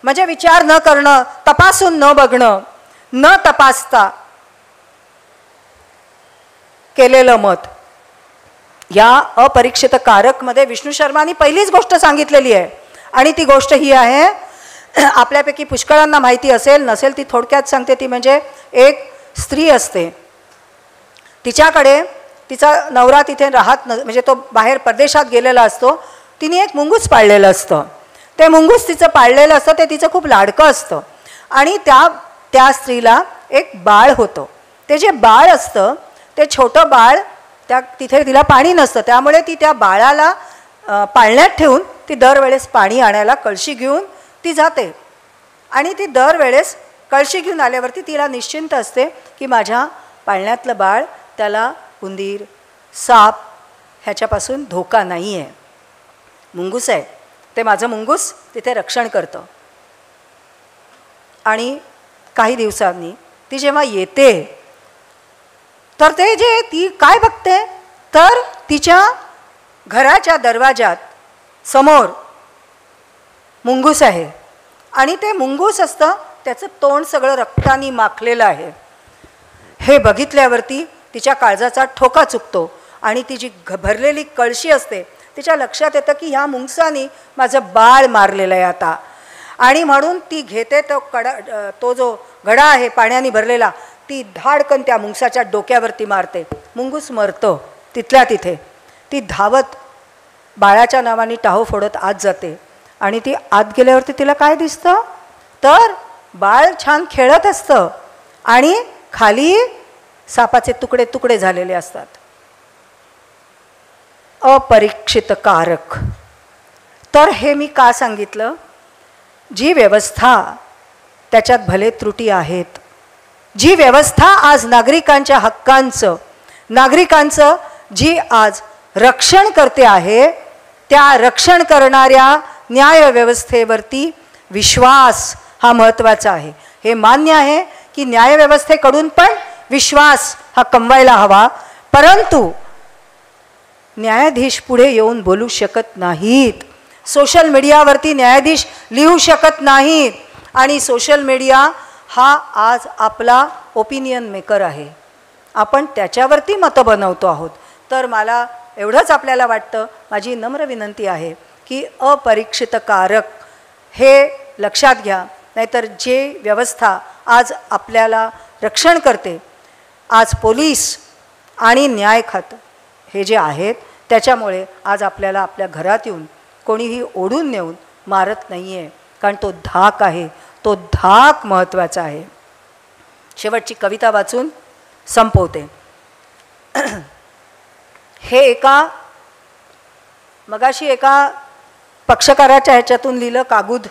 म्हणजे विचार न करणं, तपासून न बघणं, न तपासता केलेलं मत. या अपरीक्षित कारकमध्ये विष्णू शर्मानी पहिलीच गोष्ट सांगितलेली आहे. आणि ती गोष्ट ही आहे, आपल्यापैकी पुष्कळांना माहिती असेल, नसेल ती थोडक्यात सांगते. ती म्हणजे एक स्त्री असते, तिच्याकडे तिचा नवरा तिथे राहत म्हणजे तो बाहेर परदेशात गेलेला असतो. तिने एक मुंगूस पाळलेलं असतं. ते मुंगूस तिचं पाळलेलं असतं, ते तिचं खूप लाडकं असतं. आणि त्या स्त्रीला एक बाळ होतं. ते जे बाळ असतं ते छोटं बाळ, तिथे तिला पाणी नसतं, त्यामुळे ती त्या बाळाला पाळण्यात ठेवून ती दरवेळेस पाणी आणायला कळशी घेऊन ती जाते. आणि ती दरवेळेस कळशी घेऊन आल्यावरती तिला निश्चिंत असते की माझ्या पाळण्यातलं बाळ, त्याला उंदीर, साप ह्याच्यापासून धोका नाही आहे. मुंगूस आहे ते, माझं मुंगूस तिथे रक्षण करतं. आणि काही दिवसांनी ती जेव्हा येते तर ती काय बघते तर तिच्या घराच्या दरवाजात समोर मुंगूस आहे आणि ते मुंगूस असतं, त्याचं तोंड सगळं रक्तानी माखलेलं आहे. हे बघितल्यावरती तिच्या काळजाचा ठोका चुकतो आणि ती जी भरलेली कळशी असते तिच्या लक्षात येतं की ह्या मुंगसानी माझं बाळ मारलेलं आहे आता. आणि म्हणून ती घेते तो जो घडा आहे पाण्याने भरलेला, ती धाडकन त्या मुंगसाच्या डोक्यावरती मारते. मुंगूस मरतं तिथल्या तिथे. ती धावत बाळाच्या नावाने टाहो फोडत आत जाते आणि ती आत गेल्यावरती तिला काय दिसतं तर बाळ छान खेळत असतं आणि खाली सापाचे तुकडे तुकडे झालेले असतात. अपरीक्षित कारक. तर हे मी का सांगितलं? जी व्यवस्था त्याच्यात भले त्रुटी आहेत, जी व्यवस्था आज नागरिकांच्या हक्कांचं, नागरिकांचं जी आज रक्षण करते आहे, त्या रक्षण करणाऱ्या न्यायव्यवस्थेवरती विश्वास हा महत्त्वाचा आहे. हे मान्य आहे की न्यायव्यवस्थेकडून पण विश्वास हा कमवायला हवा, परंतु न्यायाधीश पुढे येऊन बोलू शकत नाहीत, सोशल मीडियावरती न्यायाधीश लिहू शकत नाहीत. आणि सोशल मीडिया हा आज आपला ओपिनियन मेकर आहे, आपण त्याच्यावरती मतं बनवतो आहोत. तर मला एवढंच आपल्याला वाटतं, माझी नम्र विनंती आहे की अपरीक्षित कारक हे लक्षात घ्या, नाहीतर जे व्यवस्था आज आपल्याला रक्षण करते, आज पोलीस आणि न्याय खातं हे जे आहेत, त्याच्यामुळे आज आपल्याला आपल्या घरात येऊन कोणीही ओढून नेऊन मारत नाही आहे, कारण तो धाक आहे, तो धाक महत्त्वाचा आहे. शेवटची कविता वाचून संपवते. हे मगाशी एका पक्षकाराच्या ह्याच्यातून लिहिलं कागूद,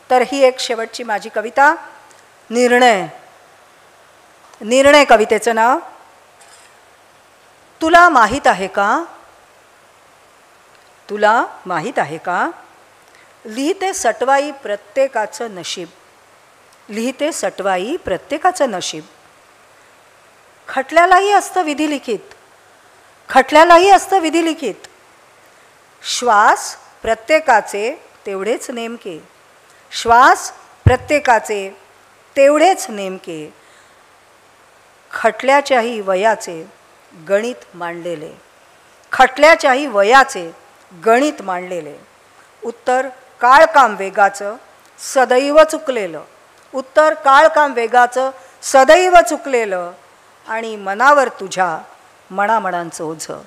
तर ही एक शेवटची माझी कविता. निर्णय कवितेचं नाव. तुला माहीत आहे का, तुला माहीत आहे का, लिहिते सटवाई प्रत्येकाचं नशीब, लिहिते सटवाई प्रत्येकाचं नशीब. खटल्यालाही असतं विधिलिखित, खटल्यालाही असतं विधिलिखित. श्वास प्रत्येकाचे तेवढेच नेमके, श्वास प्रत्येकाचे तेवढेच नेमके. खटल्याच्याही वयाचे गणित मांडलेले, खटल्याच्याही वयाचे गणित मांडलेले. उत्तर काळकाम वेगाचं सदैव चुकलेलं, उत्तर काळकाम वेगाचं सदैव चुकलेलं. आणि मनावर तुझ्या मणामणांचं ओझं,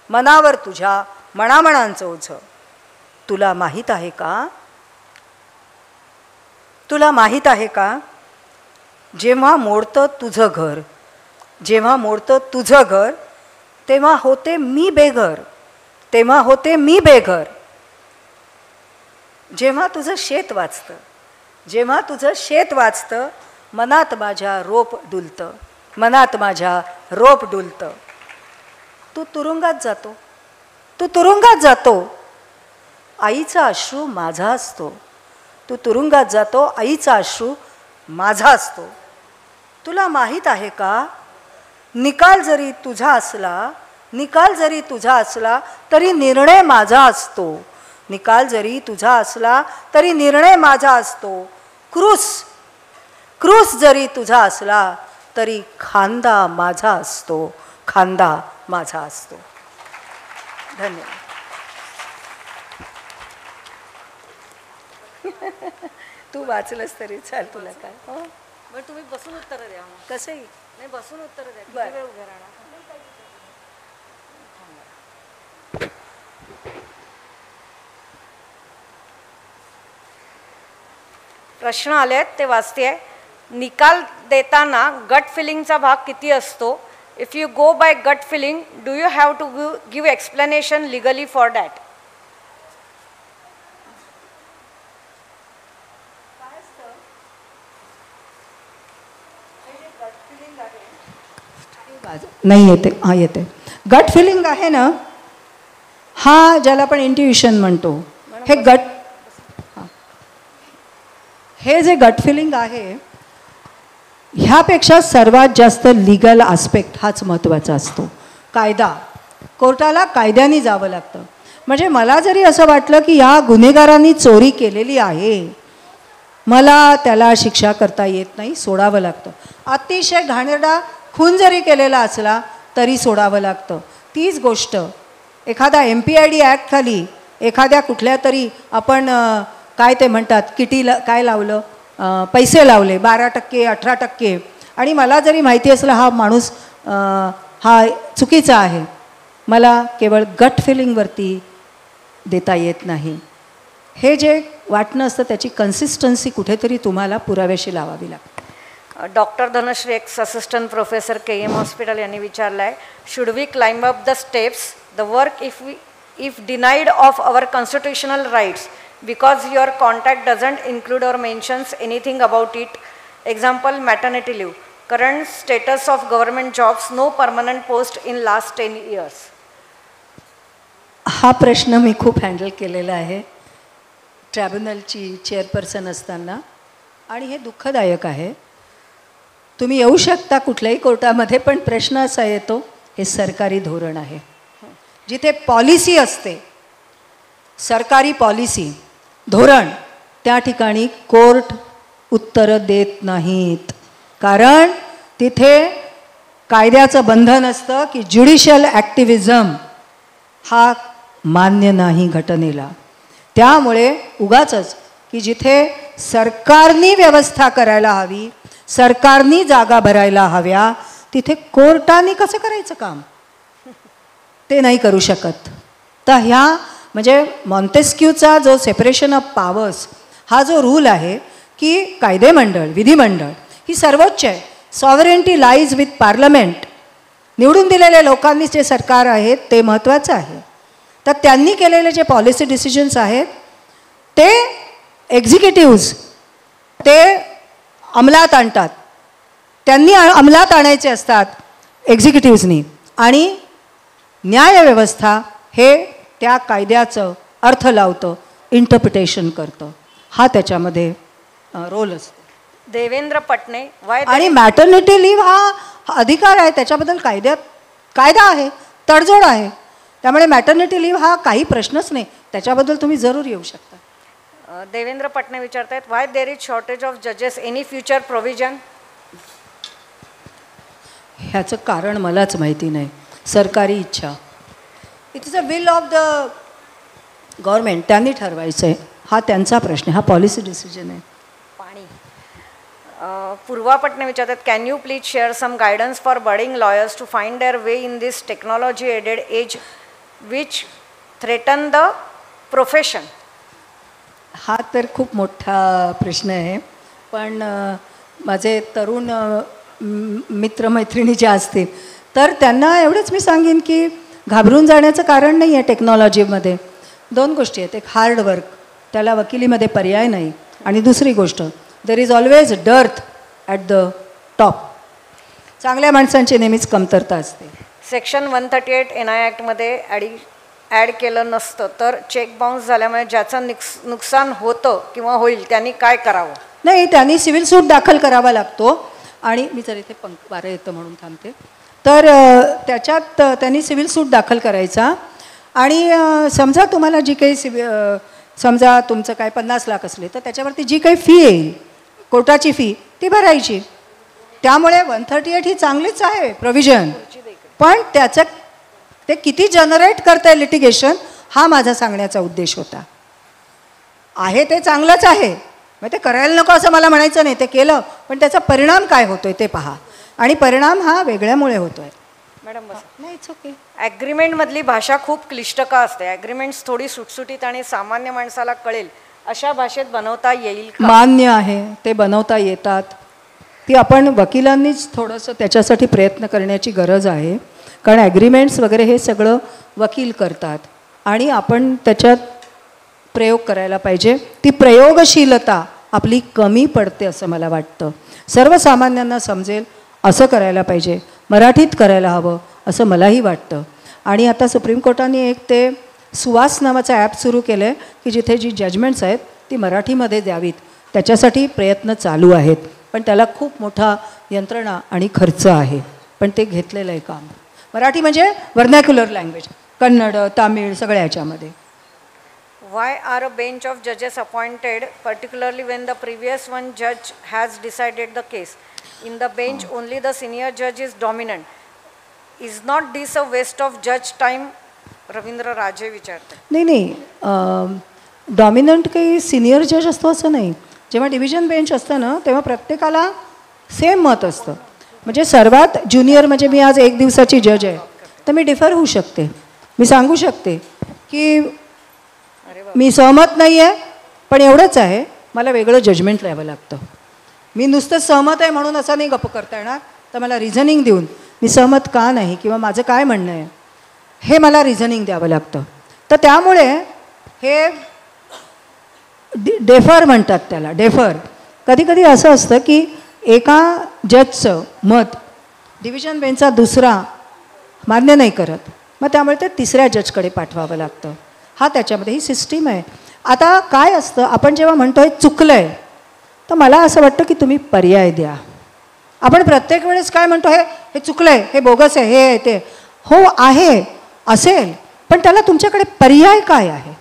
मनावर तुझ्या मणामणांचं ओझं. तुला माहीत आहे का, तुला माहीत आहे का, जेव्हा मोडतं तुझं घर, जेव्हा मोडतं तुझं घर, तेव्हा होते मी बेघर, तेव्हा होते मी बेघर. जेव्हा तुझं शेत वाचतं, जेव्हा तुझं शेत वाचतं, मनात माझ्या रोप डुलतं, मनात माझ्या रोप डुलतं. तू तुरुंगात जातो, तू तुरुंगात जातो, आईचा अश्रू माझा असतो, तू तुरुंगात जातो, आईचा अश्रू माझा असतो. तुला माहीत आहे का, निकाल जरी तुझा असला, निकाल जरी तुझा असला तरी निर्णय माझा असतो, निकाल जरी तुझा असला तरी निर्णय माझा असतो. क्रूस जरी तुझा असला तरी खांदा माझा असतो, खांदा माझा असतो. धन्यवाद. तू वाचलंस तरी चाल, तुला काय. बरं तुम्ही बसून उत्तर द्या. कसंही नाही, बसून उत्तर द्या. किती वेळ उभे राहणार? प्रश्न आलेत ते वाचते. निकाल देताना गट फिलिंगचा भाग किती असतो? If you go by gut feeling, do you have to give explanation legally for that? नाही येते, हा येते. गट फिलिंग आहे ना, हा ज्याला आपण इंट्युइशन म्हणतो, हे गट, हे जे गट फिलिंग आहे ह्यापेक्षा सर्वात जास्त लिगल आस्पेक्ट हाच महत्त्वाचा असतो. कायदा, कोर्टाला कायद्याने जावं लागतं. म्हणजे मला जरी असं वाटलं की या गुन्हेगारांनी चोरी केलेली आहे, मला त्याला शिक्षा करता येत नाही, सोडावं लागतं. अतिशय घाणेरडा खून जरी केलेला असला तरी सोडावं लागतं. तीच गोष्ट एखादा MPID ॲक्ट खाली एखाद्या कुठल्या तरी आपण काय ते म्हणतात किटीला काय लावलं, पैसे लावले 12%, 18%, आणि मला जरी माहिती असलं हा माणूस हा चुकीचा आहे, मला केवळ गट फिलिंगवरती देता येत नाही. हे जे वाटणं असतं त्याची कन्सिस्टन्सी कुठेतरी तुम्हाला पुराव्याशी लावावी लागते. Doctor Dhanashree ex assistant professor KM hospital यांनी विचारलं आहे, should we climb up the steps the work if denied of our constitutional rights because your contact doesn't include or mentions anything about it, example maternity leave, current status of government jobs, no permanent post in last 10 years. हा प्रश्न मी खूप handle केलेला आहे ट्रायब्युनलची chairperson असताना, आणि हे दुःखदायक आहे. तुम्ही येऊ शकता कुठल्याही कोर्टामध्ये, पण प्रश्न असा येतो हे सरकारी धोरण आहे. जिथे पॉलिसी असते, सरकारी पॉलिसी धोरण, त्या ठिकाणी कोर्ट उत्तरं देत नाहीत. कारण तिथे कायद्याचं बंधन असतं की ज्युडिशियल ॲक्टिव्हिझम हा मान्य नाही घटनेला. त्यामुळे उगाचच की जिथे सरकारनी व्यवस्था करायला हवी, सरकारनी जागा भरायला हव्या, तिथे कोर्टाने कसं करायचं काम ते नाही करू शकत. तर ह्या म्हणजे मॉन्टेस्क्यूचा जो सेपरेशन ऑफ पॉवर्स हा जो रूल आहे की कायदेमंडळ, विधिमंडळ ही सर्वोच्च आहे. सॉव्हरेंटी लाईज विथ पार्लमेंट. निवडून दिलेल्या लोकांनी जे सरकार आहेत ते महत्त्वाचं आहे. तर त्यांनी केलेले जे पॉलिसी डिसिजन्स आहेत ते एक्झिक्युटिव्ज ते अंमलात आणतात. त्यांनी अंमलात आणायचे असतात एक्झिक्युटिव्जनी, आणि न्यायव्यवस्था हे त्या कायद्याचं अर्थ लावतं, इंटरप्रिटेशन करतं. हा त्याच्यामध्ये रोल असतो. देवेंद्र पटणे, आणि मॅटर्निटी लिव्ह हा अधिकार आहे, त्याच्याबद्दल कायद्यात कायदा आहे, तडजोड आहे. त्यामुळे मॅटर्निटी लिव्ह हा काही प्रश्नच नाही, त्याच्याबद्दल तुम्ही जरूर येऊ शकता. देवेंद्र पटणे विचारत आहेत, Y there is shortage of जजेस, एनी फ्युचर प्रोव्हिजन? ह्याचं कारण मलाच माहिती नाही. सरकारी इच्छा, it is a will of the government, त्यांनी ठरवायचं आहे. हा त्यांचा प्रश्न, हा पॉलिसी डिसिजन आहे. पाणी. पूर्वा पटणे विचारतात, can you please share some guidance for budding lawyers to find their way in this technology aided age which threaten the profession? हा तर खूप मोठा प्रश्न आहे. पण माझे तरुण मित्रमैत्रिणी ज्या असतील तर त्यांना एवढंच मी सांगेन की घाबरून जाण्याचं कारण नाही आहे. टेक्नॉलॉजीमध्ये दोन गोष्टी आहेत. एक हार्ड वर्क, त्याला वकिलीमध्ये पर्याय नाही, आणि दुसरी गोष्ट there is always dearth at the top. चांगल्या माणसांची नेहमीच कमतरता असते. सेक्शन 138 NI ॲक्टमध्ये ॲड केलं नसतं तर चेक बाउन्स झाल्यामुळे ज्याचं नुकसान होतं किंवा होईल त्यांनी काय करावं? नाही, त्यांनी सिव्हिल सूट दाखल करावा लागतो. आणि मी जर इथे वारं येतं म्हणून थांबते, तर त्याच्यात त्यांनी सिव्हिल सूट दाखल करायचा. आणि समजा तुम्हाला जी काही समजा तुमचं काय 50 लाख असले तर त्याच्यावरती जी काही फी येईल, कोर्टाची फी, ती भरायची. त्यामुळे 138 ही चांगलीच आहे प्रोव्हिजन, पण त्याचं ते किती जनरेट करतं आहे लिटिगेशन, हा माझा सांगण्याचा उद्देश होता. आहे ते चांगलंच आहे, मग ते करायला नको असं मला म्हणायचं नाही. ते केलं, पण त्याचा परिणाम काय होतोय ते पहा. आणि परिणाम हा वेगळ्यामुळे होतोय. मॅडम बस. नाही, इट्स ओके. ॲग्रीमेंटमधली भाषा खूप क्लिष्ट का असते? ॲग्रीमेंट्स थोडी सुटसुटीत आणि सामान्य माणसाला कळेल अशा भाषेत बनवता येईल का? मान्य आहे, ते बनवता येतात. ती आपण वकिलांनीच थोडंसं त्याच्यासाठी प्रयत्न करण्याची गरज आहे. कारण ॲग्रीमेंट्स वगैरे हे सगळं वकील करतात आणि आपण त्याच्यात प्रयोग करायला पाहिजे. ती प्रयोगशीलता आपली कमी पडते असं मला वाटतं. सर्वसामान्यांना समजेल असं करायला पाहिजे, मराठीत करायला हवं असं मलाही वाटतं. आणि आता सुप्रीम कोर्टाने एक ते सुवास नावाचं ॲप सुरू केलं आहे की जिथे जी जजमेंट्स आहेत ती मराठीमध्ये द्यावीत. त्याच्यासाठी प्रयत्न चालू आहेत, पण त्याला खूप मोठा यंत्रणा आणि खर्च आहे. पण ते घेतलेलं आहे काम. मराठी म्हणजे व्हर्नॅक्युलर लँग्वेज, कन्नड, तामिळ सगळ्या ह्याच्यामध्ये. Why are a bench of judges appointed, particularly when the previous one judge has decided the case? In the bench, only the senior judge is dominant. Is not this a waste of judge time? Ravindra राजे विचारतात. नाही, dominant काही senior जज असतो असं नाही. जेव्हा division bench असतं ना तेव्हा प्रत्येकाला सेम मत असतं. म्हणजे सर्वात ज्युनियर म्हणजे मी आज 1 दिवसाची जज आहे तर मी डिफर होऊ शकते. मी सांगू शकते की मी सहमत नाही आहे पण एवढंच आहे, मला वेगळं जजमेंट द्यावं लागतं. मी नुसतं सहमत आहे म्हणून असं नाही गप्प करता येणार, तर मला रिझनिंग देऊन मी सहमत का नाही किंवा माझं काय म्हणणं आहे हे मला रिझनिंग द्यावं लागतं. तर त्यामुळे हे डेफर म्हणतात त्याला, डेफर. कधी कधी असं असतं की एका जजचं मत डिव्हिजन बेंचचा दुसरा मान्य नाही करत, मग त्यामुळे ते तिसऱ्या जजकडे पाठवावं लागतं. हा त्याच्यामध्ये ही सिस्टीम आहे. आता काय असतं, आपण जेव्हा म्हणतो हे चुकलं आहे तर मला असं वाटतं की तुम्ही पर्याय द्या. आपण प्रत्येक वेळेस काय म्हणतो, हे चुकलं आहे, हे बोगस आहे, हे ते. हो आहे, असेल, पण त्याला तुमच्याकडे पर्याय काय आहे?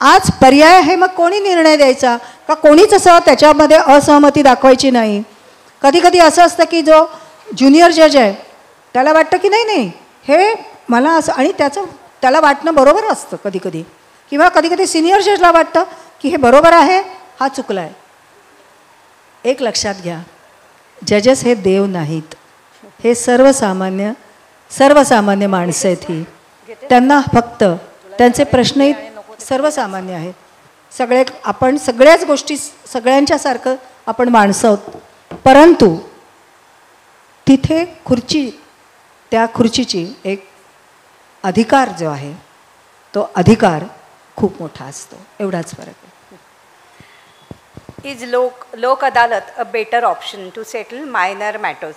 आज पर्याय आहे, मग कोणी निर्णय द्यायचा का कोणीच असं त्याच्यामध्ये असहमती दाखवायची नाही. कधी कधी असं असतं की जो ज्युनियर जज आहे त्याला वाटतं की नाही हे मला असं, आणि त्याला वाटणं बरोबर असतं कधी कधी, किंवा कधी कधी सिनियर जजला वाटतं की हे बरोबर आहे, हा चुकला आहे. एक लक्षात घ्या, जजेस हे देव नाहीत, हे सर्वसामान्य माणसं आहेत. ही त्यांना फक्त त्यांचे प्रश्नही सर्वसामान्य आहेत. आपण सगळ्याच गोष्टी सगळ्यांच्यासारखं आपण माणसं आहोत, परंतु तिथे त्या खुर्चीची एक अधिकार जो आहे तो अधिकार खूप मोठा असतो, एवढाच फरक आहे. Is Lok Adalat a better option to settle minor matters?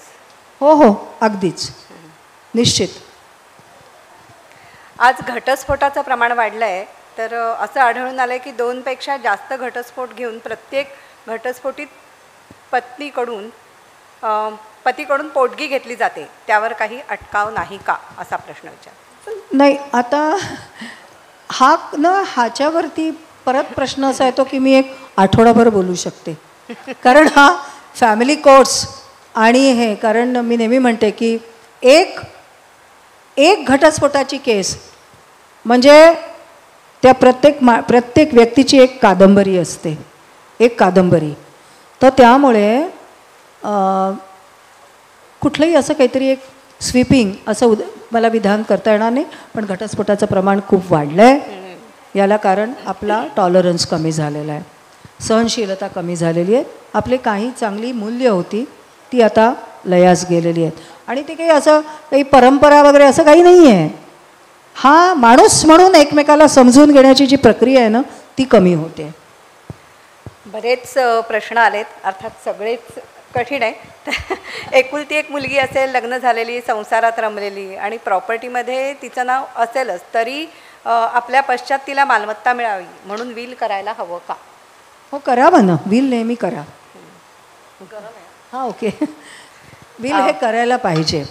हो, अगदीच, निश्चित. आज घटस्फोटाचं प्रमाण वाढलं आहे, तर असं आढळून आलं आहे की 2पेक्षा जास्त घटस्फोट घेऊन प्रत्येक घटस्फोटीत पतीकडून पोटगी घेतली जाते, त्यावर काही अटकाव नाही का, असा प्रश्न विचार. नाही, आता ह्याच्यावरती परत प्रश्न असा येतो की मी एक आठवडाभर बोलू शकते, कारण हा फॅमिली कोर्ट्स आणि कारण मी नेहमी म्हणते की एक घटस्फोटाची केस म्हणजे त्या प्रत्येक व्यक्तीची एक कादंबरी असते, एक कादंबरी. तर त्यामुळे कुठलंही असं काहीतरी एक स्वीपिंग असं मला विधान करता येणार नाही. पण घटस्फोटाचं प्रमाण खूप वाढलं आहे, याला कारण आपला टॉलरन्स कमी झालेला आहे, सहनशीलता कमी झालेली आहे. आपली काही चांगली मूल्य होती ती आता लयास गेलेली आहेत, आणि ते काही परंपरा वगैरे असं काही नाही आहे. हा माणूस म्हणून एकमेकाला समजून घेण्याची जी प्रक्रिया आहे ना ती कमी होते. बरेच प्रश्न आलेत, अर्थात सगळेच कठीण आहे. एकुलती एक मुलगी असेल, लग्न झालेली, संसारात रमलेली, आणि प्रॉपर्टीमध्ये तिचं नाव असेलच तरी आपल्या पश्चात तिला मालमत्ता मिळावी म्हणून विल करायला हवं का? हो, करावं ना, विल नेहमी करा. हां, ओके, विल हे करायला पाहिजे.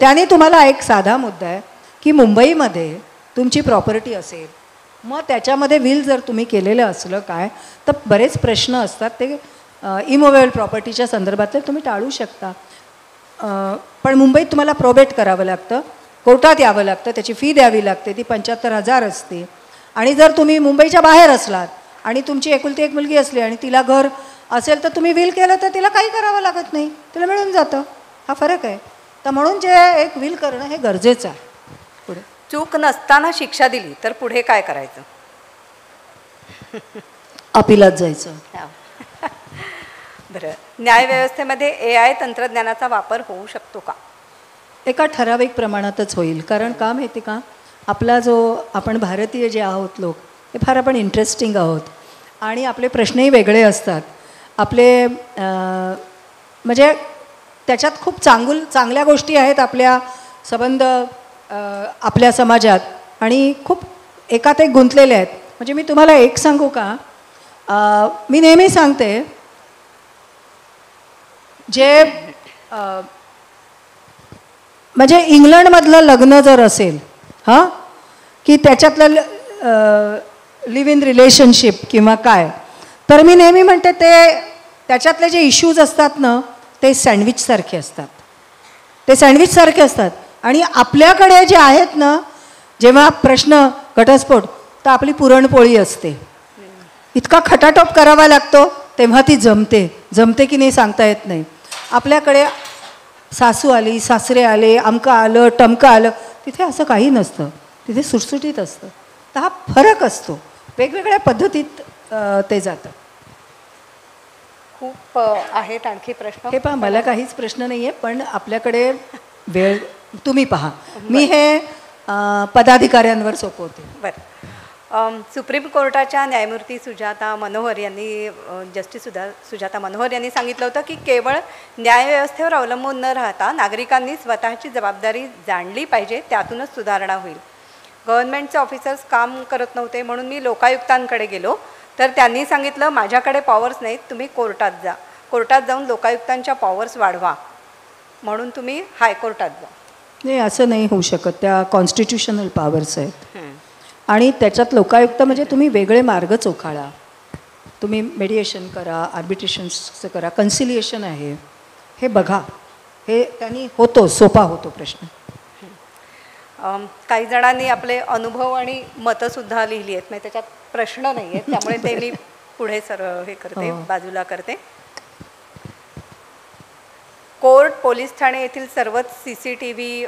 त्याने तुम्हाला एक साधा मुद्दा आहे की मुंबईमध्ये तुमची प्रॉपर्टी असेल, मग त्याच्यामध्ये विल जर तुम्ही केलेलं असलं काय तर बरेच प्रश्न असतात, ते इमोवेबल प्रॉपर्टीच्या संदर्भातले तुम्ही टाळू शकता. पण मुंबईत तुम्हाला प्रोबेट करावं लागतं, कोर्टात यावं लागतं, त्याची फी द्यावी लागते, ती 75,000 असते. आणि जर तुम्ही मुंबईच्या बाहेर असलात आणि तुमची एकुलती एक मुलगी असली आणि तिला घर असेल तर तुम्ही विल केलं तर तिला काही करावं लागत नाही, तिला मिळून जातं. हा फरक आहे. तर म्हणून जे एक विल करणं हे गरजेचं आहे. पुढे चूक नसताना शिक्षा दिली तर पुढे काय करायचं? अपिलात जायचं. बरं, न्यायव्यवस्थेमध्ये AI तंत्रज्ञानाचा वापर होऊ शकतो का? एका ठराविक प्रमाणातच होईल. कारण का माहिती का, आपण भारतीय जे आहोत लोक हे फार आपण इंटरेस्टिंग आहोत आणि आपले प्रश्नही वेगळे असतात. आपले म्हणजे त्याच्यात खूप चांगल्या गोष्टी आहेत, आपल्या संबंध आपल्या समाजात, आणि खूप एकात एक गुंतलेले आहेत. म्हणजे मी तुम्हाला एक सांगू का, मी नेहमी सांगते म्हणजे इंग्लंडमधलं लग्न जर असेल हां, की त्याच्यातलं लिव्ह इन रिलेशनशिप किंवा काय. तर मी नेहमी म्हणते ते त्याच्यातले जे इश्यूज असतात ना ते सँडविचसारखे असतात. ते सँडविचसारखे असतात आणि आपल्याकडे जे आहेत ना, जेव्हा प्रश्न घटस्फोट, तर आपली पुरणपोळी असते. इतका खटाटोप करावा लागतो तेव्हा ती जमते की नाही सांगता येत नाही. आपल्याकडे सासू आली, सासरे आले, अमकं आलं टमकं आलं, तिथे असं काही नसतं. तिथे सुटसुटीत असतं. तर हा फरक असतो, वेगवेगळ्या पद्धतीत ते जातं. खूप आहेत आणखी प्रश्न. हे पहा, मला काहीच प्रश्न नाही आहे, पण आपल्याकडे वेळ तुम्ही पहा. मी हे पदाधिकाऱ्यांवर सोपवते. बरं. सुप्रीम कोर्टाच्या न्यायमूर्ती सुजाता मनोहर यांनी सुजाता मनोहर यांनी सांगितलं होतं की केवळ न्यायव्यवस्थेवर अवलंबून न राहता नागरिकांनी स्वतःची जबाबदारी जाणली पाहिजे, त्यातूनच सुधारणा होईल. गव्हर्नमेंटचे ऑफिसर्स काम करत नव्हते म्हणून मी लोकायुक्तांकडे गेलो, तर त्यांनी सांगितलं माझ्याकडे पॉवर्स नाहीत, तुम्ही कोर्टात जा, कोर्टात जाऊन लोकायुक्तांच्या पॉवर्स वाढवा, म्हणून तुम्ही हायकोर्टात जा. नाही, असं नाही होऊ शकत. त्या कॉन्स्टिट्युशनल पॉवर्स आहेत आणि त्याच्यात लोकायुक्त म्हणजे तुम्ही वेगळे मार्ग चोखाळा. तुम्ही मेडिएशन करा, आर्बिट्रेशन्सचं करा, कन्सिलिएशन आहे, हे बघा. हे त्यांनी सोपा होतो प्रश्न. काही जणांनी आपले अनुभव आणि मतंसुद्धा लिहिली आहेत, म्हणजे त्याच्यात प्रश्न नाही आहेत, त्यामुळे ते मी पुढे बाजूला करते. कोर्ट, पोलीस ठाणे येथील सर्वच CCTV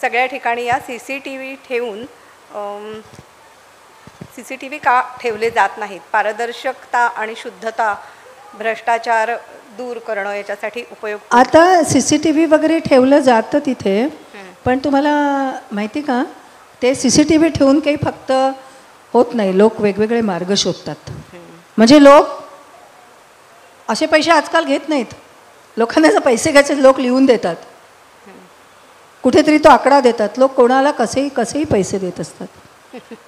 सगळ्या ठिकाणी या CCTV ठेवून CCTV का ठेवले जात नाहीत? पारदर्शकता आणि शुद्धता, भ्रष्टाचार दूर करणं याच्यासाठी उपयोग. आता CCTV वगैरे ठेवलं जातं तिथे, पण तुम्हाला माहिती का, ते CCTV ठेवून काही फक्त होत नाही. लोक वेगवेगळे मार्ग शोधतात. म्हणजे लोक असे पैसे आजकाल घेत नाहीत. लोकांना जर पैसे घ्यायचे, लोक लिहून देतात, कुठेतरी तो आकडा देतात. लोक कोणाला कसेही पैसे देत असतात.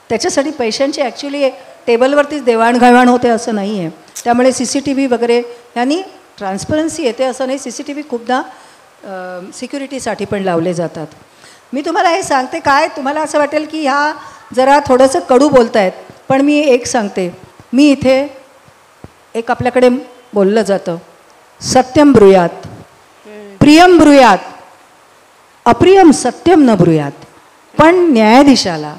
त्याच्यासाठी पैशांची ॲक्च्युली टेबलवरतीच देवाणघेवाण होते असं नाही आहे. त्यामुळे CCTV वगैरे यांनी ट्रान्सपरन्सी येते असं नाही. CCTV खूपदा सिक्युरिटीसाठी पण लावले जातात. मी तुम्हाला हे सांगते, काय तुम्हाला असं वाटेल की ह्या जरा थोडंसं कडू बोलत आहेत, पण मी एक सांगते. मी इथे एक आपल्याकडे बोललं जातं, सत्यम ब्रूयात, प्रियम ब्रूयात, अप्रियम सत्यम न ब्रूयात. पण न्यायाधीशाला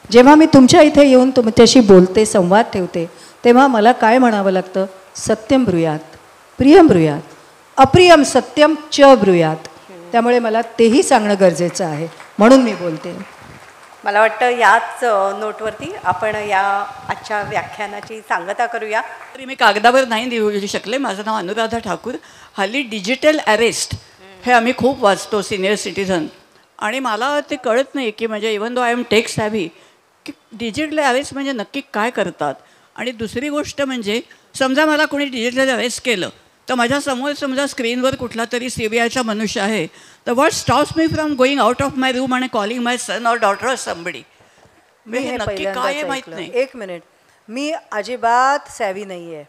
जेव्हा मी तुमच्या इथे येऊन तुमच्याशी बोलते, संवाद ठेवते, तेव्हा मला काय म्हणावं लागतं? सत्यम ब्रूयात, प्रियम ब्रूयात, अप्रियम सत्यम च ब्रूयात. त्यामुळे मला तेही सांगणं गरजेचं आहे, म्हणून मी बोलते. मला वाटतं याच नोटवरती आपण या आजच्या व्याख्यानाची सांगता करूया. तरी मी कागदावर नाही लिहू शकले. माझं नाव अनुराधा ठाकूर. हल्ली डिजिटल अरेस्ट हे आम्ही खूप वाचतो, सिनियर सिटीझन, आणि मला ते कळत नाही की म्हणजे even though I am tech savvy, की डिजिटल अरेस्ट म्हणजे नक्की काय करतात. आणि दुसरी गोष्ट म्हणजे समजा मला कोणी डिजिटल अरेस्ट केलं, तर माझ्यासमोर समजा स्क्रीनवर कुठला तरी CBIचा मनुष्य आहे, तर what stops me from going out of my room आणि calling my son or daughter or somebody. मी हे नक्की काय आहे माहीत नाही. एक मिनिट, मी अजिबात सॅव्ही नाही आहे.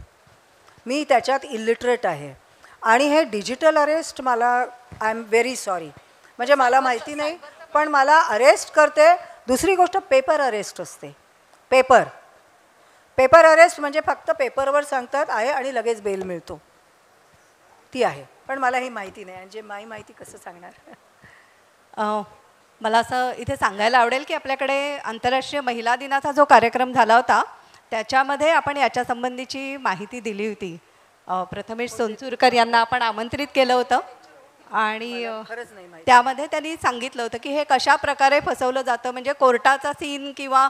मी त्याच्यात इलिटरेट आहे. आणि हे डिजिटल अरेस्ट मला, आय एम व्हेरी सॉरी, म्हणजे मला माहिती नाही, पण मला अरेस्ट करते. दुसरी गोष्ट पेपर अरेस्ट असते. पेपर अरेस्ट म्हणजे फक्त पेपरवर सांगतात आहे आणि लगेच बेल मिळतो, ती आहे. पण मला ही माहिती नाही, म्हणजे माहिती कसं सांगणार. मला असं इथे सांगायला आवडेल की आपल्याकडे आंतरराष्ट्रीय महिला दिनाचा जो कार्यक्रम झाला होता, त्याच्यामध्ये आपण याच्या संबंधीची माहिती दिली होती. प्रथमेश सोनचूरकर यांना आपण आमंत्रित केलं होतं आणि त्यामध्ये त्यांनी सांगितलं होतं की हे कशा प्रकारे फसवलं जातं. म्हणजे कोर्टाचा सीन किंवा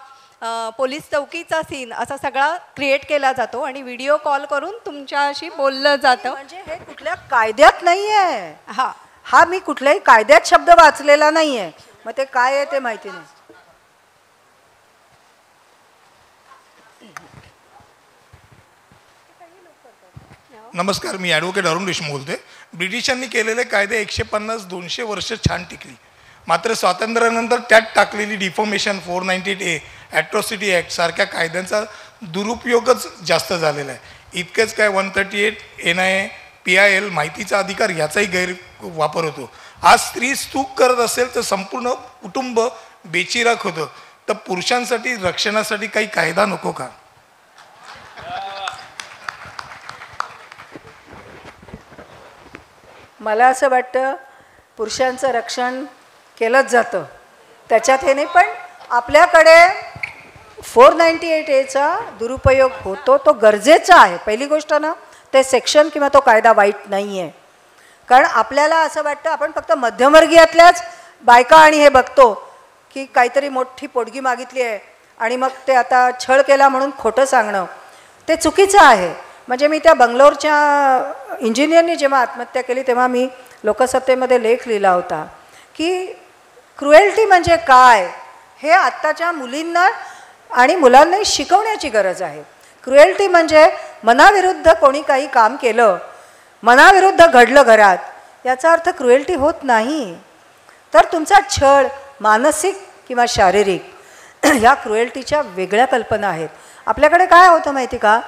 पोलीस चौकीचा सीन असा सगळा क्रिएट केला जातो आणि व्हिडिओ कॉल करून तुमच्याशी बोललं जातं. म्हणजे हे कुठल्या कायद्यात नाही आहे. हा मी कुठल्याही कायद्यात शब्द वाचलेला नाही आहे. मग ते काय आहे ते माहिती नाही. नमस्कार, मी ॲडव्होकेट अरुण देशमुख बोलते. ब्रिटिशांनी केलेले कायदे 150-200 वर्ष छान टिकली, मात्र स्वातंत्र्यानंतर त्यात टाकलेली डिफॉर्मेशन 498A, ॲट्रॉसिटी ॲक्ट सारख्या कायद्यांचा दुरुपयोगच जास्त झालेला आहे. इतकेच काय 138 NIA, PIL माहितीचा अधिकार याचाही गैरवापर होतो. आज स्त्री चूक करत असेल तर संपूर्ण कुटुंब बेचिराख होतं, तर पुरुषांसाठी रक्षणासाठी काही कायदा नको का? मला असं वाटतं पुरुषांचं रक्षण केलंच जातं त्याच्यात हे नाही, पण आपल्याकडे 498A दुरुपयोग होतो, तो गरजेचा आहे. पहिली गोष्ट ना, ते सेक्शन किंवा तो कायदा वाईट नाही आहे, कारण आपल्याला असं वाटतं आपण फक्त मध्यमवर्गीयातल्याच बायका आणि हे बघतो की काहीतरी मोठी पोटगी मागितली आहे आणि मग ते आता छळ केला म्हणून खोटं सांगणं ते चुकीचं आहे. म्हणजे मी त्या बंगलोरच्या इंजिनियरनी जेव्हा आत्महत्या केली तेव्हा मी लोकसत्तेमध्ये लेख लिहिला होता की क्रुएल्टी म्हणजे काय हे आत्ताच्या मुलींना आणि मुलांनाही शिकवण्याची गरज आहे. क्रुएल्टी म्हणजे मनाविरुद्ध कोणी काही काम केलं, मनाविरुद्ध घडलं घरात, याचा अर्थ क्रुएल्टी होत नाही. तर तुमचा छळ मानसिक किंवा शारीरिक ह्या क्रुएल्टीच्या वेगळ्या कल्पना आहेत. आपल्याकडे काय होतं माहिती का,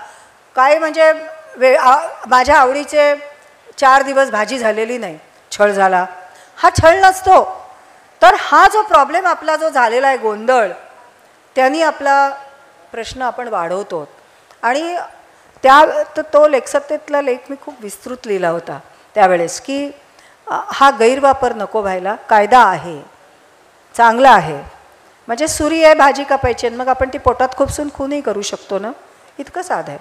काय म्हणजे माझ्या आवडीचे 4 दिवस भाजी झालेली नाही, छळ झाला, हा छळ नसतो. तर हा जो प्रॉब्लेम आपला जो झालेला आहे गोंधळ, त्यांनी आपला प्रश्न आपण वाढवतो. आणि तो लेखसत्तेतला लेख मी खूप विस्तृत लिहिला होता त्यावेळेस की हा गैरवापर नको व्हायला, कायदा आहे, चांगला आहे. म्हणजे सुरी आहे भाजी कापायची, मग आपण ती पोटात खुपसून खूनही करू शकतो ना, इतकं साधं आहे.